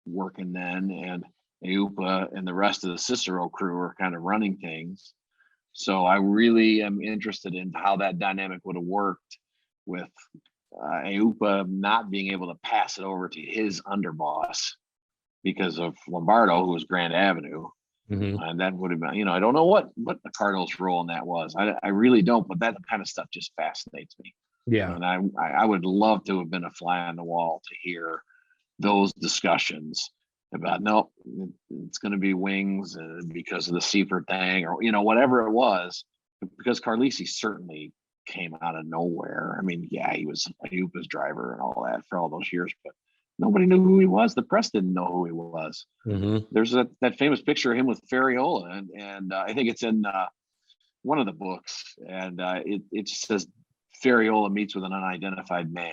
working then, and Eupa and the rest of the Cicero crew are kind of running things. So I really am interested in how that dynamic would have worked with Eupa not being able to pass it over to his underboss because of Lombardo, who was Grand Avenue. Mm-hmm. And that would have been, I don't know what the Cardinals' role in that was. I really don't, but that kind of stuff just fascinates me. Yeah. And I would love to have been a fly on the wall to hear those discussions about, no, it's going to be wings because of the Seifert thing, or whatever it was, because Carlisi certainly came out of nowhere. I mean, yeah, he was Eupa's driver and all that for all those years, but nobody knew who he was. The press didn't know who he was. Mm-hmm. There's that famous picture of him with Ferriola, and I think it's in one of the books, and it just says Ferriola meets with an unidentified man.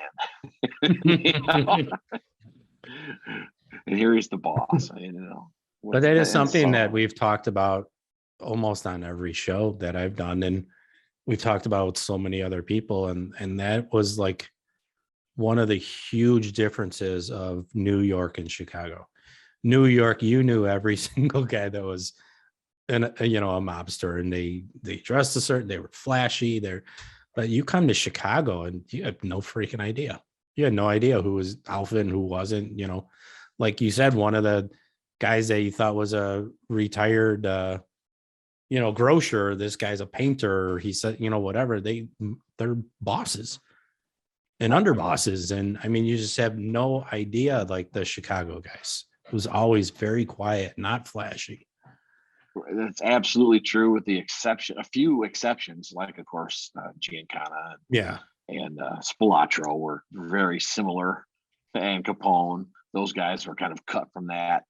And here he's the boss. But that is something that we've talked about almost on every show that I've done, and we've talked about with so many other people, and that was like one of the huge differences of New York and Chicago. New York, you knew every single guy that was a mobster, and they dressed a certain, they were flashy but you come to Chicago and you have no freaking idea. You had no idea who was alpha and who wasn't. Like you said, one of the guys that you thought was a retired grocer, this guy's a painter, he said, whatever, they're bosses and underbosses. And I mean, you just have no idea. Like the Chicago guys, it was always very quiet, not flashy. That's absolutely true, with a few exceptions, like of course Giancana and Spilatro were very similar, and Capone. Those guys were kind of cut from that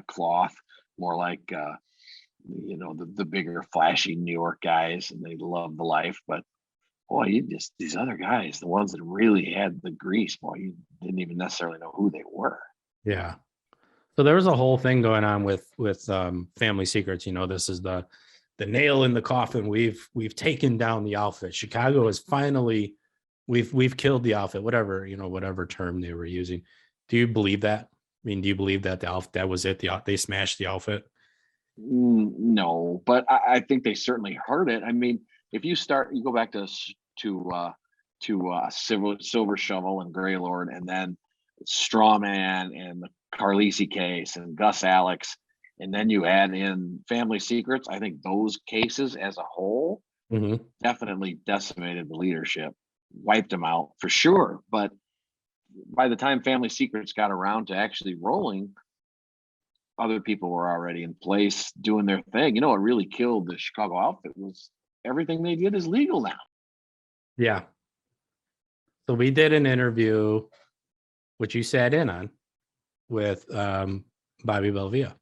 cloth, more like the bigger flashy New York guys, and they loved the life. But boy, these other guys, the ones that really had the grease, boy, you didn't even necessarily know who they were. Yeah. So there was a whole thing going on with Family Secrets. This is the nail in the coffin. We've taken down the outfit. Chicago is finally, we've killed the outfit, whatever term they were using. Do you believe that? I mean, do you believe that that was it? They smashed the outfit? No, but I think they certainly heard it. I mean, if you go back to Silver Shovel and Grey Lord, and then Strawman and the Carlisi case and Gus Alex, and then you add in family secrets, I think those cases as a whole Mhm. definitely decimated the leadership, wiped them out for sure. But by the time family secrets got around to actually rolling, other people were already in place doing their thing. You know what really killed the Chicago outfit was everything they did is legal now. Yeah. So we did an interview, which you sat in on, with Bobby Belvia.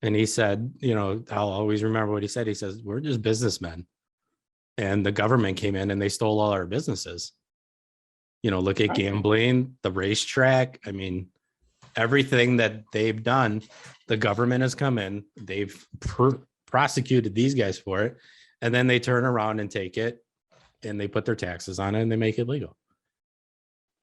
And he said, I'll always remember what he said. He says, we're just businessmen. And the government came in and they stole all our businesses. Look at Right. gambling, the racetrack. I mean, everything that they've done, the government has come in, they've prosecuted these guys for it. And then they turn around and take it and they put their taxes on it and they make it legal.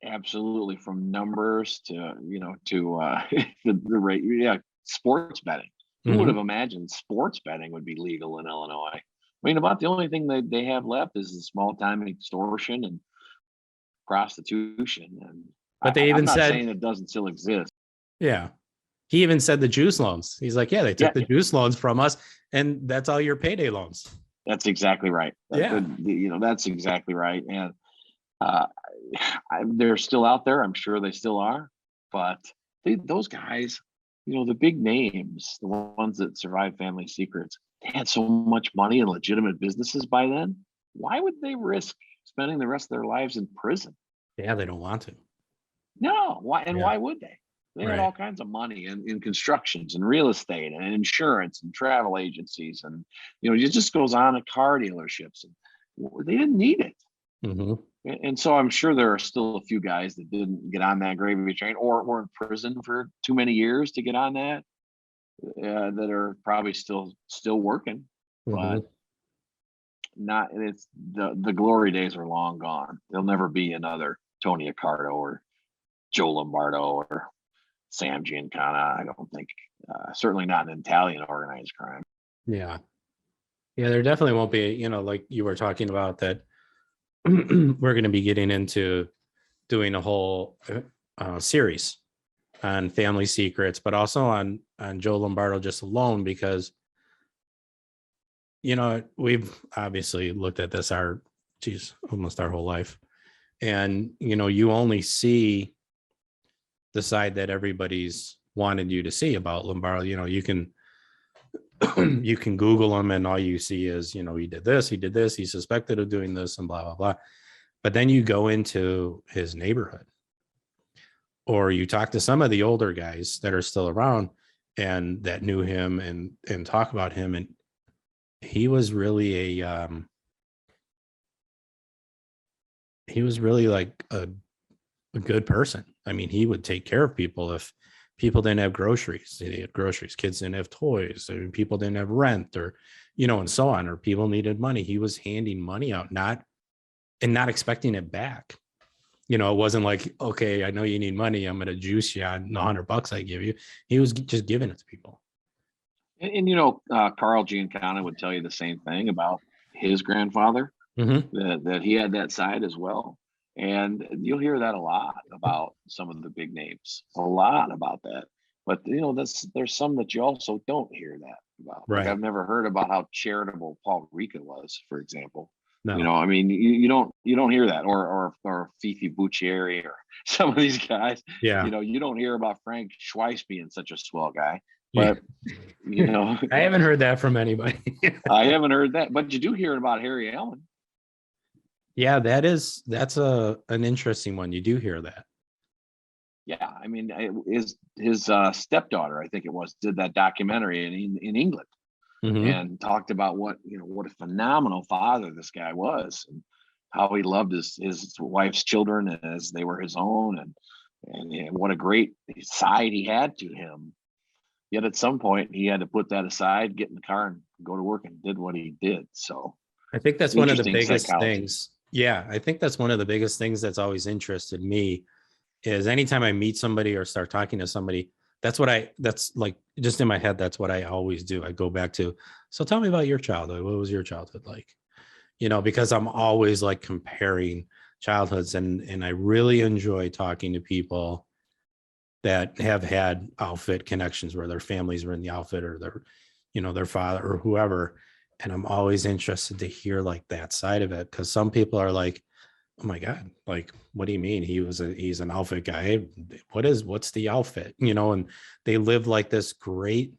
Absolutely, from numbers to the rate. Yeah, sports betting. Who would have imagined sports betting would be legal in Illinois? I mean, about the only thing that they have left is the small time extortion and prostitution. And But they I'm even not said, saying it doesn't still exist. yeah, he even said the juice loans. He's like, yeah, they took the juice loans from us, and that's all your payday loans. That's exactly right. Yeah. That's exactly right. And they're still out there. I'm sure they still are. But those guys, the big names, the ones that survived family secrets, they had so much money and legitimate businesses by then. Why would they risk spending the rest of their lives in prison? Yeah, they don't want to. No. Why? And why would they? They had Right. all kinds of money in constructions and real estate and insurance and travel agencies. And, it just goes on at car dealerships. And they didn't need it. Mm-hmm. And so I'm sure there are still a few guys that didn't get on that gravy train or were in prison for too many years to get on that, that are probably still working, Mm-hmm. but not. It's the glory days are long gone. There'll never be another Tony Accardo or Joe Lombardo or Sam Giancana. I don't think. Certainly not an Italian organized crime. Yeah. Yeah, there definitely won't be, like you were talking about that we're going to be getting into doing a whole series on family secrets, but also on Joe Lombardo just alone, because we've obviously looked at this almost our whole life, and you only see the side that everybody's wanted you to see about Lombardo. You can you can Google him and all you see is, he did this, he's suspected of doing this and blah, blah, blah. But then you go into his neighborhood or you talk to some of the older guys that are still around and that knew him and talk about him. And he was really like a good person. I mean, he would take care of people. If people didn't have groceries, they had groceries, kids didn't have toys, people didn't have rent, or and so on, or people needed money, he was handing money out, not expecting it back. It wasn't like, okay, I know you need money, I'm gonna juice you on the $100 I give you. He was just giving it to people. And Carl Giancana would tell you the same thing about his grandfather, that he had that side as well. And you'll hear that a lot about some of the big names, a lot about that. But there's some that you also don't hear that about. Right. Like I've never heard about how charitable Paul Ricca was, for example. No. I mean, you don't hear that, or Fifi Buccieri or some of these guys. Yeah. You don't hear about Frank Schweiss being such a swell guy. But I haven't heard that from anybody. I haven't heard that, but you do hear about Harry Allen. Yeah, that's an interesting one. You do hear that. Yeah, I mean, his stepdaughter, I think it was, did that documentary in England, and talked about what a phenomenal father this guy was, and how he loved his wife's children as they were his own, and what a great side he had to him. Yet at some point he had to put that aside, get in the car and go to work, and did what he did. So I think that's one of the biggest psychology. things. Yeah, I think that's one of the biggest things that's always interested me is anytime I meet somebody or start talking to somebody, that's like just in my head, that's what I always do. I go back to, so tell me about your childhood. What was your childhood like? Because I'm always like comparing childhoods, and I really enjoy talking to people that have had outfit connections where their families were in the outfit, or their, their father or whoever. And I'm always interested to hear like that side of it. Cause some people are like, oh my God, like, what do you mean? He's an outfit guy. What's the outfit? And they live like this great,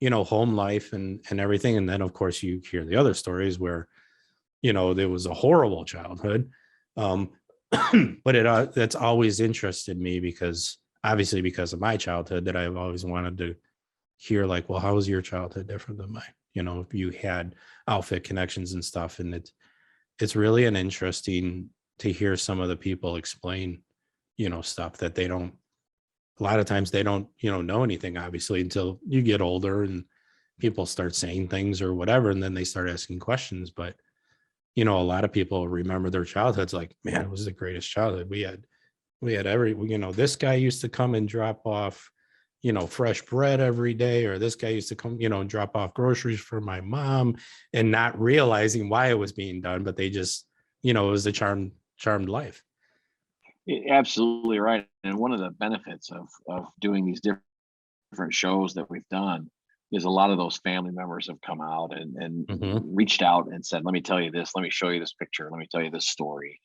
home life and everything. And then of course you hear the other stories where, there was a horrible childhood. But that's always interested me, because obviously because of my childhood, that I've always wanted to hear like, well, how was your childhood different than mine? If you had outfit connections and stuff. And it's really an interesting to hear some of the people explain, stuff that they don't, a lot of times they don't, know anything, obviously, until you get older and people start saying things or whatever. And then they start asking questions. But, a lot of people remember their childhoods like, man, it was the greatest childhood. We had this guy used to come and drop off, fresh bread every day, or this guy used to come, and drop off groceries for my mom, and not realizing why it was being done, but they just, it was a charmed life. Absolutely right. And one of the benefits of doing these different shows that we've done is a lot of those family members have come out and reached out and said, let me tell you this, let me show you this picture, let me tell you this story.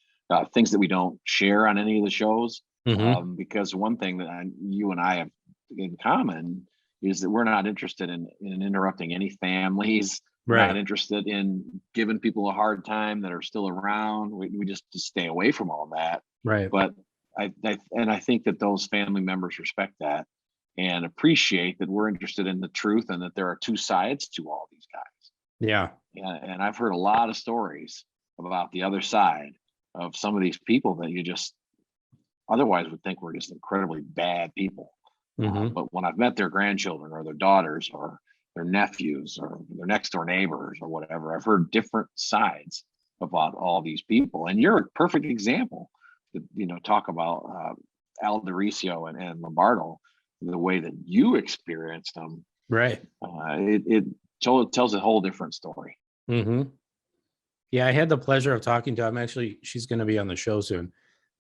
Things that we don't share on any of the shows. Because one thing that you and I have in common is that we're not interested in interrupting any families. We're not interested in giving people a hard time that are still around. We just stay away from all that. Right. But I think that those family members respect that and appreciate that we're interested in the truth, and that there are two sides to all these guys. Yeah. And I've heard a lot of stories about the other side of some of these people that you just otherwise would think were just incredibly bad people. But when I've met their grandchildren or their daughters or their nephews or their next door neighbors or whatever, I've heard different sides about all these people. And you're a perfect example to, talk about Al DeRicio and Lombardo, the way that you experienced them. Right. It tells a whole different story. Yeah, I had the pleasure of talking to him. She's going to be on the show soon,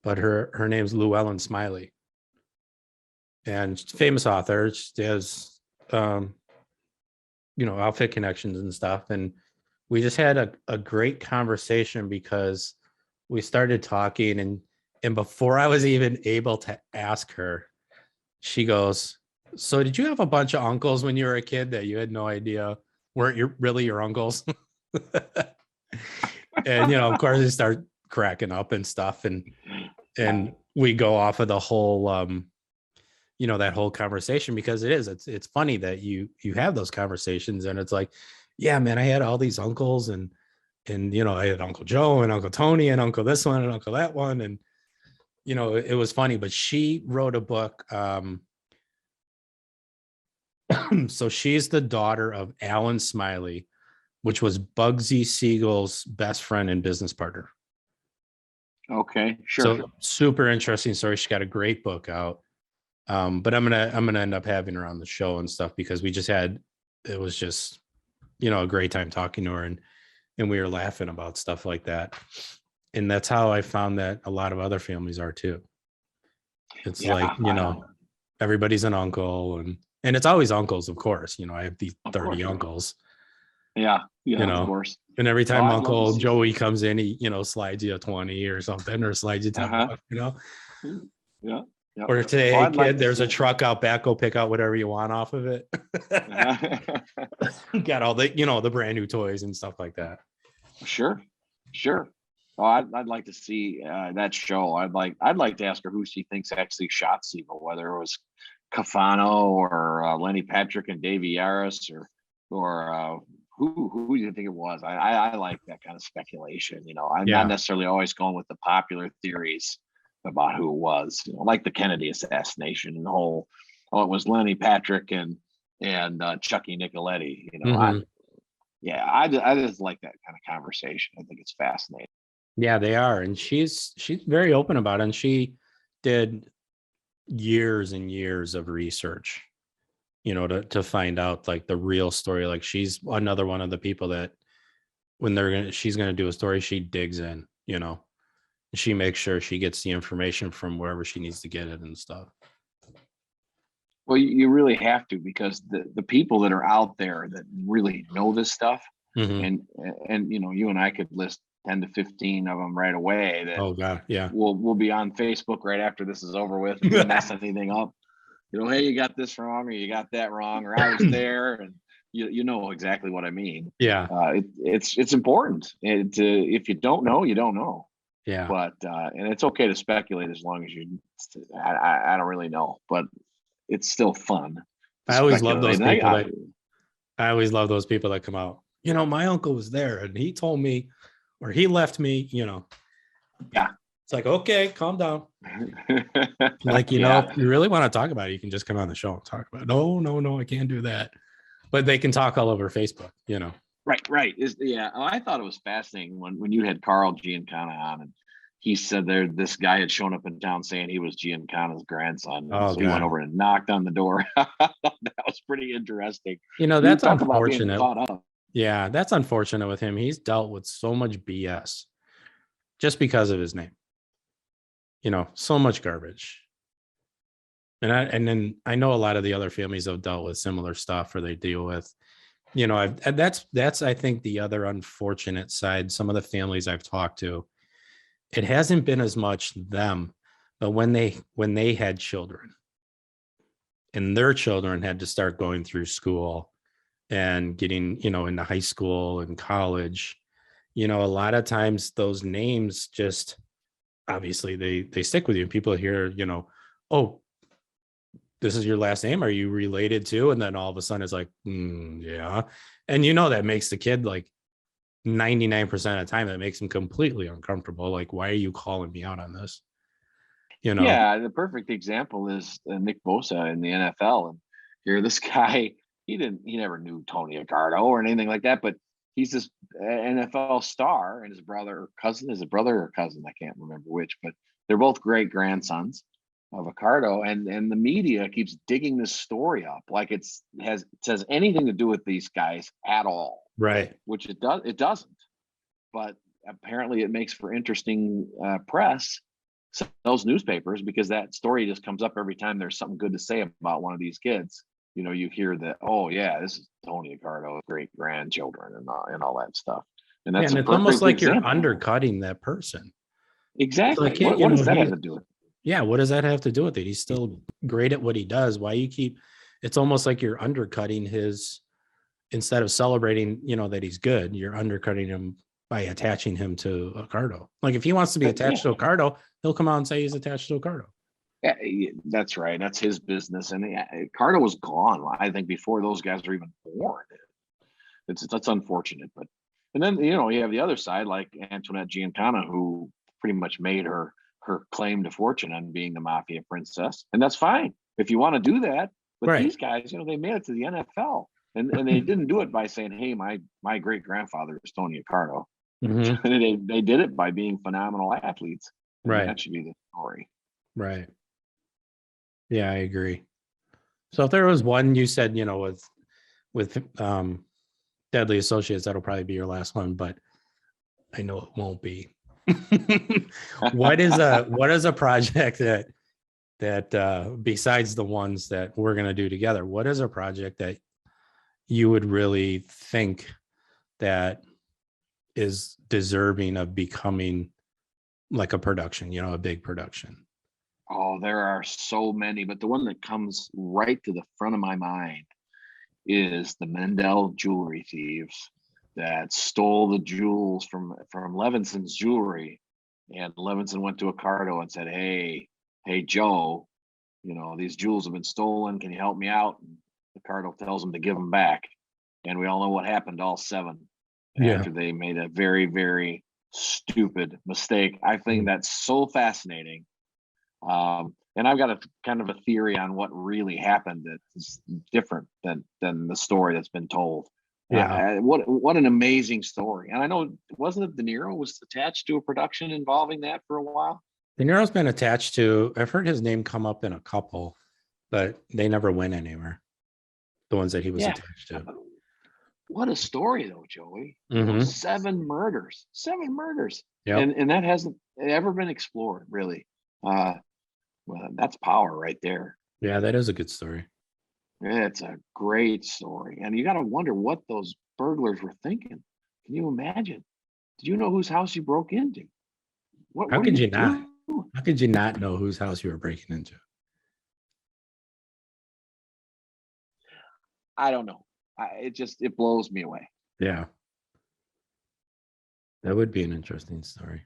but her name's Ellen Smiley, and famous author. She has, outfit connections and stuff. And we just had a great conversation, because we started talking, and before I was even able to ask her, she goes, so did you have a bunch of uncles when you were a kid that you had no idea weren't really your uncles? And, of course, they start cracking up and stuff. And we go off of the whole, that whole conversation, because it's funny that you have those conversations, and it's like, yeah, man, I had all these uncles, and I had Uncle Joe and Uncle Tony and Uncle this one and Uncle that one. And, it was funny, but she wrote a book. So she's the daughter of Ellen Smiley, which was Bugsy Siegel's best friend and business partner. Okay, sure. So super interesting story. She got a great book out. But I'm gonna end up having her on the show and stuff, because it was just, a great time talking to her, and we were laughing about stuff like that. And that's how I found that a lot of other families are too. It's everybody's an uncle, and it's always uncles, of course. I have these 30 uncles. Yeah, of course. And every time Uncle Joey comes in, he, slides you a 20 or something, or slides you 10 bucks, Yeah. Or today, hey kid, there's a truck out back. Go pick out whatever you want off of it. Got all the, the brand new toys and stuff like that. Sure. Oh, I'd like to see that show. I'd like to ask her who she thinks actually shot Siegel, whether it was Cafano or Lenny Patrick and Davey Yaris, or who do you think it was? I like that kind of speculation. I'm not necessarily always going with the popular theories about who it was, like the Kennedy assassination and the whole, it was Lenny Patrick and Chucky Nicoletti. I just like that kind of conversation. I think it's fascinating. Yeah, they are, and she's very open about it. And she did years and years of research, to find out like the real story. Like, she's another one of the people that when she's gonna do a story, she digs in, she makes sure she gets the information from wherever she needs to get it and stuff. Well, you really have to, because the people that are out there that really know this stuff, Mhm. and you and I could list 10 to 15 of them right away that Oh God, yeah. we'll be on Facebook right after this is over with. If we mess anything up, hey, you got this wrong, or you got that wrong, or I was there, and you know exactly what I mean. Yeah, It's important. If you don't know, you don't know. yeah. But and it's okay to speculate as long as you. I don't really know, but it's still fun to I always love those speculate. And people that I always love those people that come out. My uncle was there and he told me, or he left me. Yeah. It's like, okay, calm down. Like, Yeah. if you really want to talk about it, you can just come on the show and talk about it. No, no, no, I can't do that. But they can talk all over Facebook. Right. I thought it was fascinating when you had Carl Giancana on, and he said this guy had shown up in town saying he was Giancana's grandson. And Oh so he went God. over and knocked on the door. That was pretty interesting. You That's talk about being unfortunate. caught up. Yeah, that's unfortunate with him. He's dealt with so much BS just because of his name. So much garbage. And then I know a lot of the other families have dealt with similar stuff, or they deal with, that's I think the other unfortunate side. Some of the families I've talked to, it hasn't been as much them, but when they had children and their children had to start going through school and getting, into high school and college, a lot of times those names just obviously they stick with you. People hear, oh, this is your last name. Are you related to? And then all of a sudden it's like, yeah. And that makes the kid, like, 99% of the time, that makes him completely uncomfortable. Like, why are you calling me out on this? Yeah, the perfect example is Nick Bosa in the NFL. And here, this guy, he never knew Tony Accardo or anything like that, but he's this NFL star, and his brother or cousin, is a brother or cousin, I can't remember which, but they're both great grandsons of Accardo, and the media keeps digging this story up like it says anything to do with these guys at all, Right. which it doesn't. But apparently, it makes for interesting press, those newspapers, because that story just comes up every time there's something good to say about one of these kids. You hear that, oh yeah, this is Tony Accardo's great grandchildren and all that stuff. And Yeah, that's and a it's almost perfect like you're example. undercutting that person. It's Exactly. like, What does that have to do with it? yeah, what does that have to do with it? He's still great at what he does. Why you keep, it's almost like you're undercutting his, instead of celebrating, that he's good, you're undercutting him by attaching him to Accardo. Like, if he wants to be attached to Accardo, he'll come out and say he's attached to Accardo. Yeah, that's right. That's his business. And Carter was gone, I think, before those guys were even born. That's unfortunate. But and then you have the other side, like Antoinette Giancana, who pretty much made her claim to fortune on being the mafia princess, and that's fine if you want to do that. But Right. these guys, they made it to the NFL, and they didn't do it by saying, "Hey, my great grandfather is Tony Accardo." Mm-hmm. They did it by being phenomenal athletes. And Right. that should be the story. Right. Yeah, I agree. So if there was one you said, with Deadly Associates, that'll probably be your last one, but I know it won't be. What is a project that besides the ones that we're going to do together, what is a project that you would really think that is deserving of becoming like a production, a big production? Oh, there are so many, but the one that comes right to the front of my mind is the Mendel jewelry thieves that stole the jewels from Levinson's jewelry. And Levinson went to Accardo and said, hey Joe, these jewels have been stolen. Can you help me out? And Accardo tells him to give them back. And we all know what happened to all seven after they made a very, very stupid mistake. I think that's so fascinating. And I've got a kind of a theory on what really happened that's different than the story that's been told. Yeah. What an amazing story. And I know, wasn't it De Niro was attached to a production involving that for a while? De Niro's been attached to, I've heard his name come up in a couple, but they never went anywhere. The ones that he was attached to. What a story though, Joey. Mm-hmm. 7 murders. Yep. And that hasn't ever been explored, really. Well, that's power right there. Yeah, that is a good story. It's a great story. And you got to wonder what those burglars were thinking. Can you imagine? Did you know whose house you broke into? How What are could you you not? doing? How could you not know whose house you were breaking into? I don't know. It blows me away. Yeah, that would be an interesting story.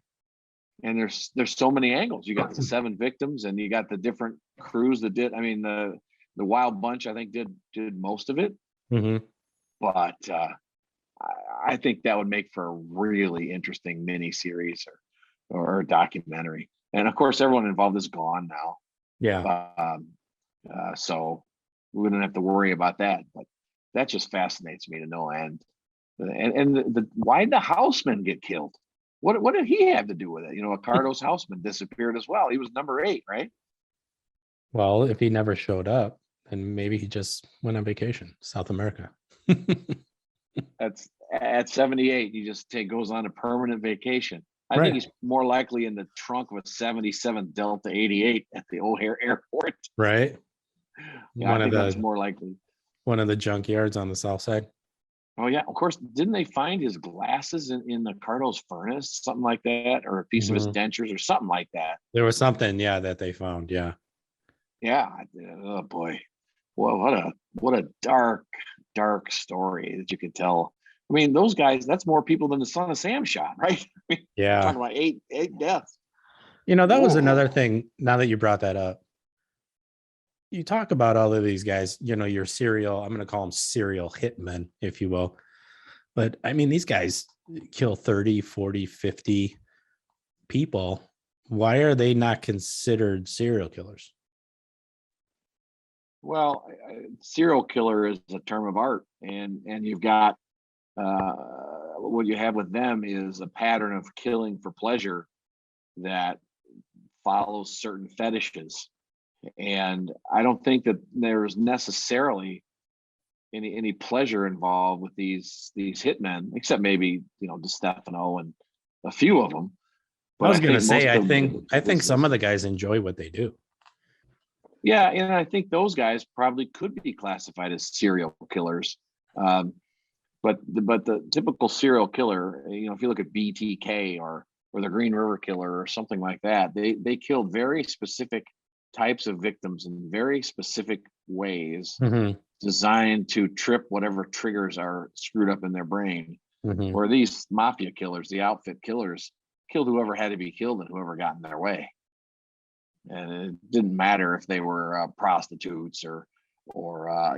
And there's so many angles. You got the 7 victims, and you got the different crews that did. I mean, the Wild Bunch, I think, did most of it. Mm-hmm. But I think that would make for a really interesting mini series or a documentary. And of course, everyone involved is gone now. Yeah. So we wouldn't have to worry about that. But that just fascinates me to no end. And why did the houseman get killed? What did he have to do with it? You know, Ricardo's houseman disappeared as well. He was number 8, right? Well, if he never showed up, then maybe he just went on vacation, South America. That's at 78. He just goes on a permanent vacation. I think Right. he's more likely in the trunk of a 77 Delta 88 at the O'Hare Airport. Right. Yeah, I think that's more likely. One of the junkyards on the south side. Oh yeah, of course. Didn't they find his glasses in the Cardo's furnace, something like that, or a piece of his dentures, or something like that? There was something, yeah, that they found. Yeah. Yeah. Oh boy. Well, what a dark story that you could tell. I mean, those guys, that's more people than the Son of Sam shot, right? I mean, Yeah. talking about eight deaths. You know, that was another thing. Now that you brought that up, you talk about all of these guys, you know, your serial, I'm going to call them serial hitmen, if you will. But I mean, these guys kill 30, 40, 50 people. Why are they not considered serial killers? Well, serial killer is a term of art, and you've got what you have with them is a pattern of killing for pleasure that follows certain fetishes. And I don't think that there's necessarily any pleasure involved with these hitmen, except maybe, you know, DeStefano and a few of them. But I was going to say, I think some of the guys enjoy what they do. Yeah, and I think those guys probably could be classified as serial killers. But the typical serial killer, you know, if you look at BTK or the Green River Killer or something like that, they killed very specific types of victims in very specific ways, designed to trip whatever triggers are screwed up in their brain. Or these mafia killers, the outfit killers, killed whoever had to be killed and whoever got in their way. And it didn't matter if they were prostitutes or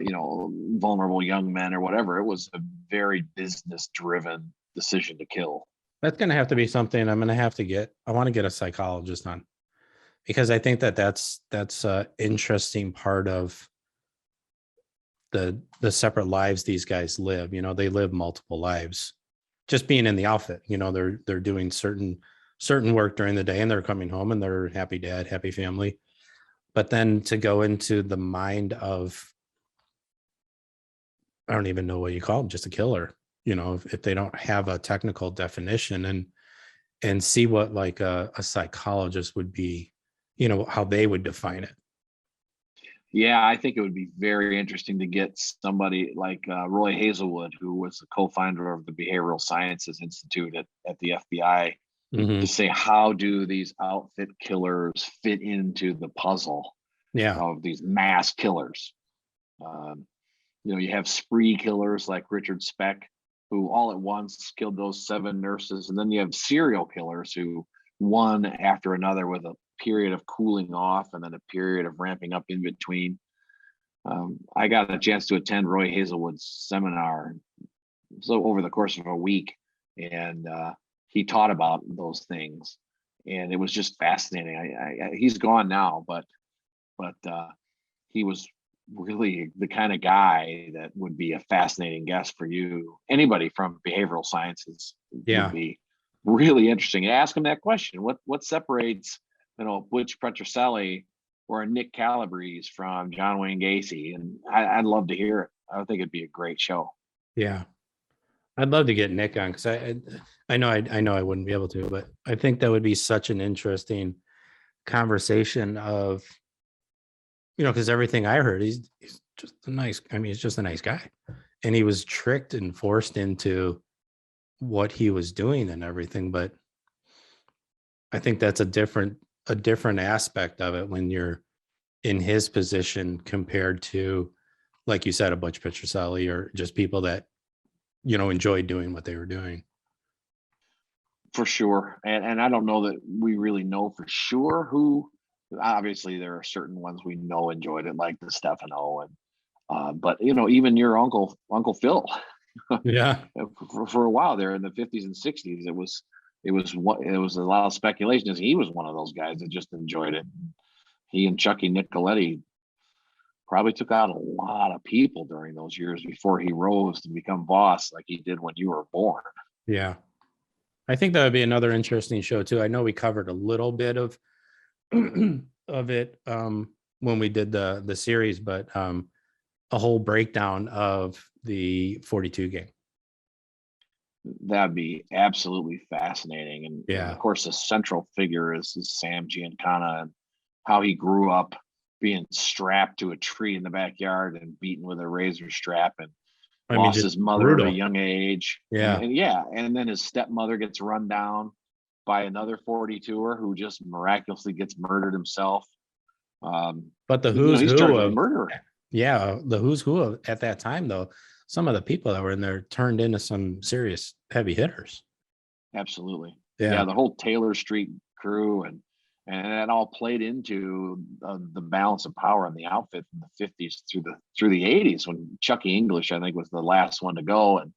you know, vulnerable young men or whatever. It was a very business driven decision to kill. That's going to have to be something I'm going to have to get. I want to get a psychologist on, because I think that's an interesting part of the separate lives these guys live. You know, they live multiple lives. Just being in the outfit, you know, they're doing certain work during the day, and they're coming home and they're happy dad, happy family. But then to go into the mind of, I don't even know what you call them, just a killer, you know, if they don't have a technical definition, and see what like a psychologist would be, you know, how they would define it. Yeah, I think it would be very interesting to get somebody like Roy Hazelwood, who was the co-founder of the Behavioral Sciences Institute at the FBI, to say, how do these outfit killers fit into the puzzle of these mass killers? You know, you have spree killers like Richard Speck, who all at once killed those 7 nurses. And then you have serial killers who, one after another, with a period of cooling off and then a period of ramping up in between. I got a chance to attend Roy Hazelwood's seminar so over the course of a week, and he taught about those things, and it was just fascinating. He's gone now, but he was really the kind of guy that would be a fascinating guest for you. Anybody from behavioral sciences would be really interesting. Ask him that question: what separates, you know, Butch Petrocelli or Nick Calabrese from John Wayne Gacy? And I'd love to hear it. I think it'd be a great show. Yeah, I'd love to get Nick on, because I know I wouldn't be able to, but I think that would be such an interesting conversation of, you know, because everything I heard, he's just a nice, I mean, he's just a nice guy. And he was tricked and forced into what he was doing and everything. But I think that's a different aspect of it when you're in his position compared to, like you said, a Butch Petroselli or just people that, enjoyed doing what they were doing. For sure. And I don't know that we really know for sure who. Obviously there are certain ones we know enjoyed it, like the Stefano, and but even your uncle Phil, Yeah. for a while there in the 50s and 60s, it was a lot of speculation as he was one of those guys that just enjoyed it. He and Chucky Nicoletti probably took out a lot of people during those years before he rose to become boss, like he did when you were born. Yeah. I think that would be another interesting show too. I know we covered a little bit of of it when we did the series, but a whole breakdown of the 42 game. That'd be absolutely fascinating. And of course, the central figure is Sam Giancana, and how he grew up being strapped to a tree in the backyard and beaten with a razor strap, and lost his mother brutal. at a young age. Yeah. And then his stepmother gets run down by another 42er who just miraculously gets murdered himself. But the who's he's who charged of with murder. Yeah, the who's who of at that time, though, some of the people that were in there turned into some serious heavy hitters. Absolutely. Yeah. The whole Taylor Street crew, and it all played into the balance of power in the outfit from the 50s through the 80s, when Chucky English, I think, was the last one to go, and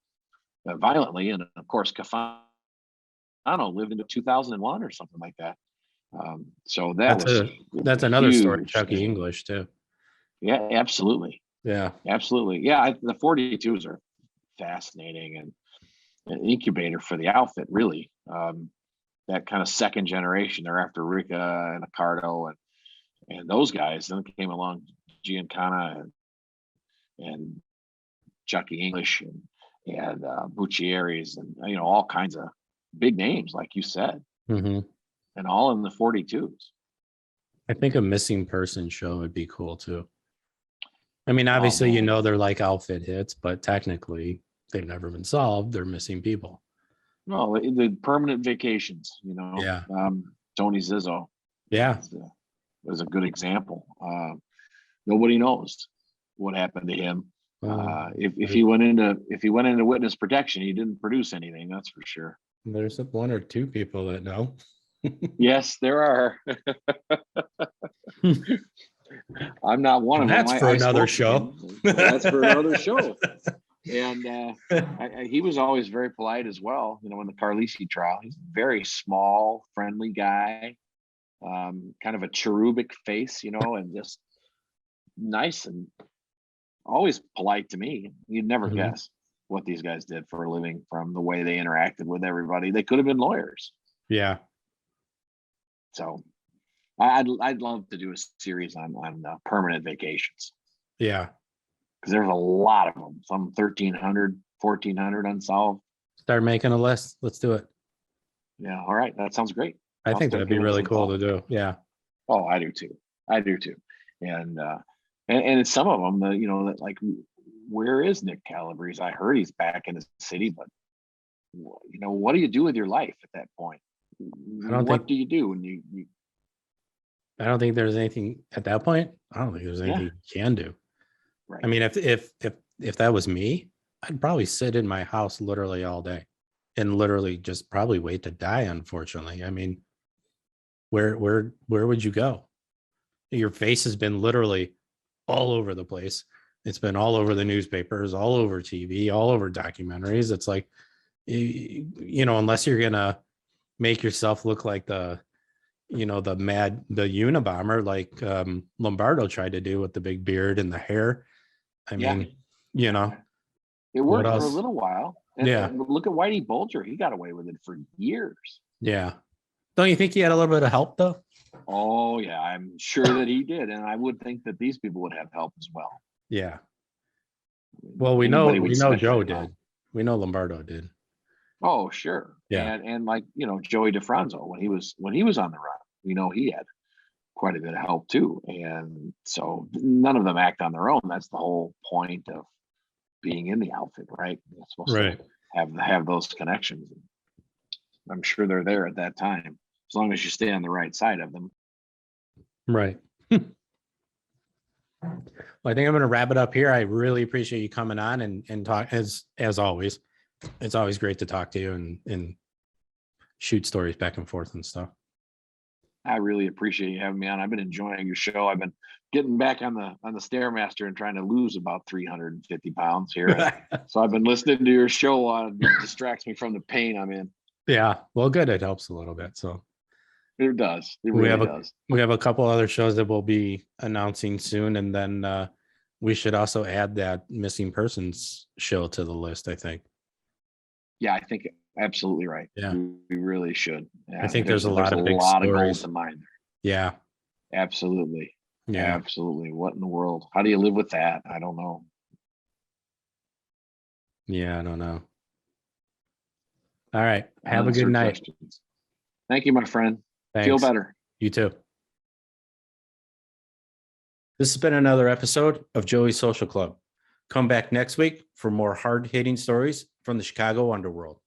violently. And of course, Cafano lived into 2001 or something like that. So that's another story, Chucky English too. Yeah, absolutely. Yeah, absolutely. Yeah, the 42s are fascinating and an incubator for the outfit, really. That kind of second generation. They're after Rica and Accardo and those guys. Then came along Giancana and Chucky English and Buccieri's, and all kinds of big names, like you said, and all in the 42s. I think a missing person show would be cool too. I mean, obviously, they're like outfit hits, but technically they've never been solved. They're missing people. No, the permanent vacations, Yeah. Tony Zizzo. Yeah. Was a good example. Nobody knows what happened to him. If he went into witness protection, he didn't produce anything. That's for sure. There's one or two people that know. Yes, there are. I'm not one of them. That's for another show. That's for another show. And he was always very polite as well. In the Carlisi trial, he's a very small, friendly guy, kind of a cherubic face, and just nice and always polite to me. You'd never guess what these guys did for a living from the way they interacted with everybody. They could have been lawyers. Yeah. So I'd love to do a series on permanent vacations. Yeah. Because there's a lot of them. Some 1,300, 1,400 unsolved. Start making a list. Let's do it. Yeah. All right. That sounds great. I think that'd be really cool to do. Yeah. Oh, I do too. And some of them, like, where is Nick Calabrese? I heard he's back in the city, but what do you do with your life at that point? What do you do when you I don't think there's anything at that point. I don't think there's anything you can do. Right. I mean, if that was me, I'd probably sit in my house literally all day and literally just probably wait to die, unfortunately. I mean, where would you go? Your face has been literally all over the place. It's been all over the newspapers, all over TV, all over documentaries. It's like, unless you're going to make yourself look like the Unabomber, like Lombardo tried to do with the big beard and the hair. I mean, it worked for a little while. And look at Whitey Bulger. He got away with it for years. Yeah. Don't you think he had a little bit of help though? Oh yeah, I'm sure that he did. And I would think that these people would have help as well. Yeah. Well, we know Joe did. We know Lombardo did. Oh, sure. Yeah. And like, Joey DeFranzo, when he was on the run, he had quite a bit of help too. And so none of them act on their own. That's the whole point of being in the outfit, right? You're supposed Right. to have those connections. I'm sure they're there at that time, as long as you stay on the right side of them. Right. Well, I think I'm going to wrap it up here. I really appreciate you coming on and talk as always. It's always great to talk to you and shoot stories back and forth and stuff. I really appreciate you having me on. I've been enjoying your show. I've been getting back on the Stairmaster and trying to lose about 350 pounds here. So I've been listening to your show on. It distracts me from the pain I'm in. Yeah. Well, good. It helps a little bit. So it does. It really does. We have a couple other shows that we'll be announcing soon. And then we should also add that missing persons show to the list, I think. Yeah, I think absolutely right. Yeah. We really should. Yeah, I think there's a lot of big lot stories. of gold in mind. Yeah. Absolutely. Yeah. Absolutely. What in the world? How do you live with that? I don't know. Yeah, I don't know. All right. Have a good night. Questions. Thank you, my friend. Thanks. Feel better. You too. This has been another episode of Joey's Social Club. Come back next week for more hard-hitting stories from the Chicago underworld.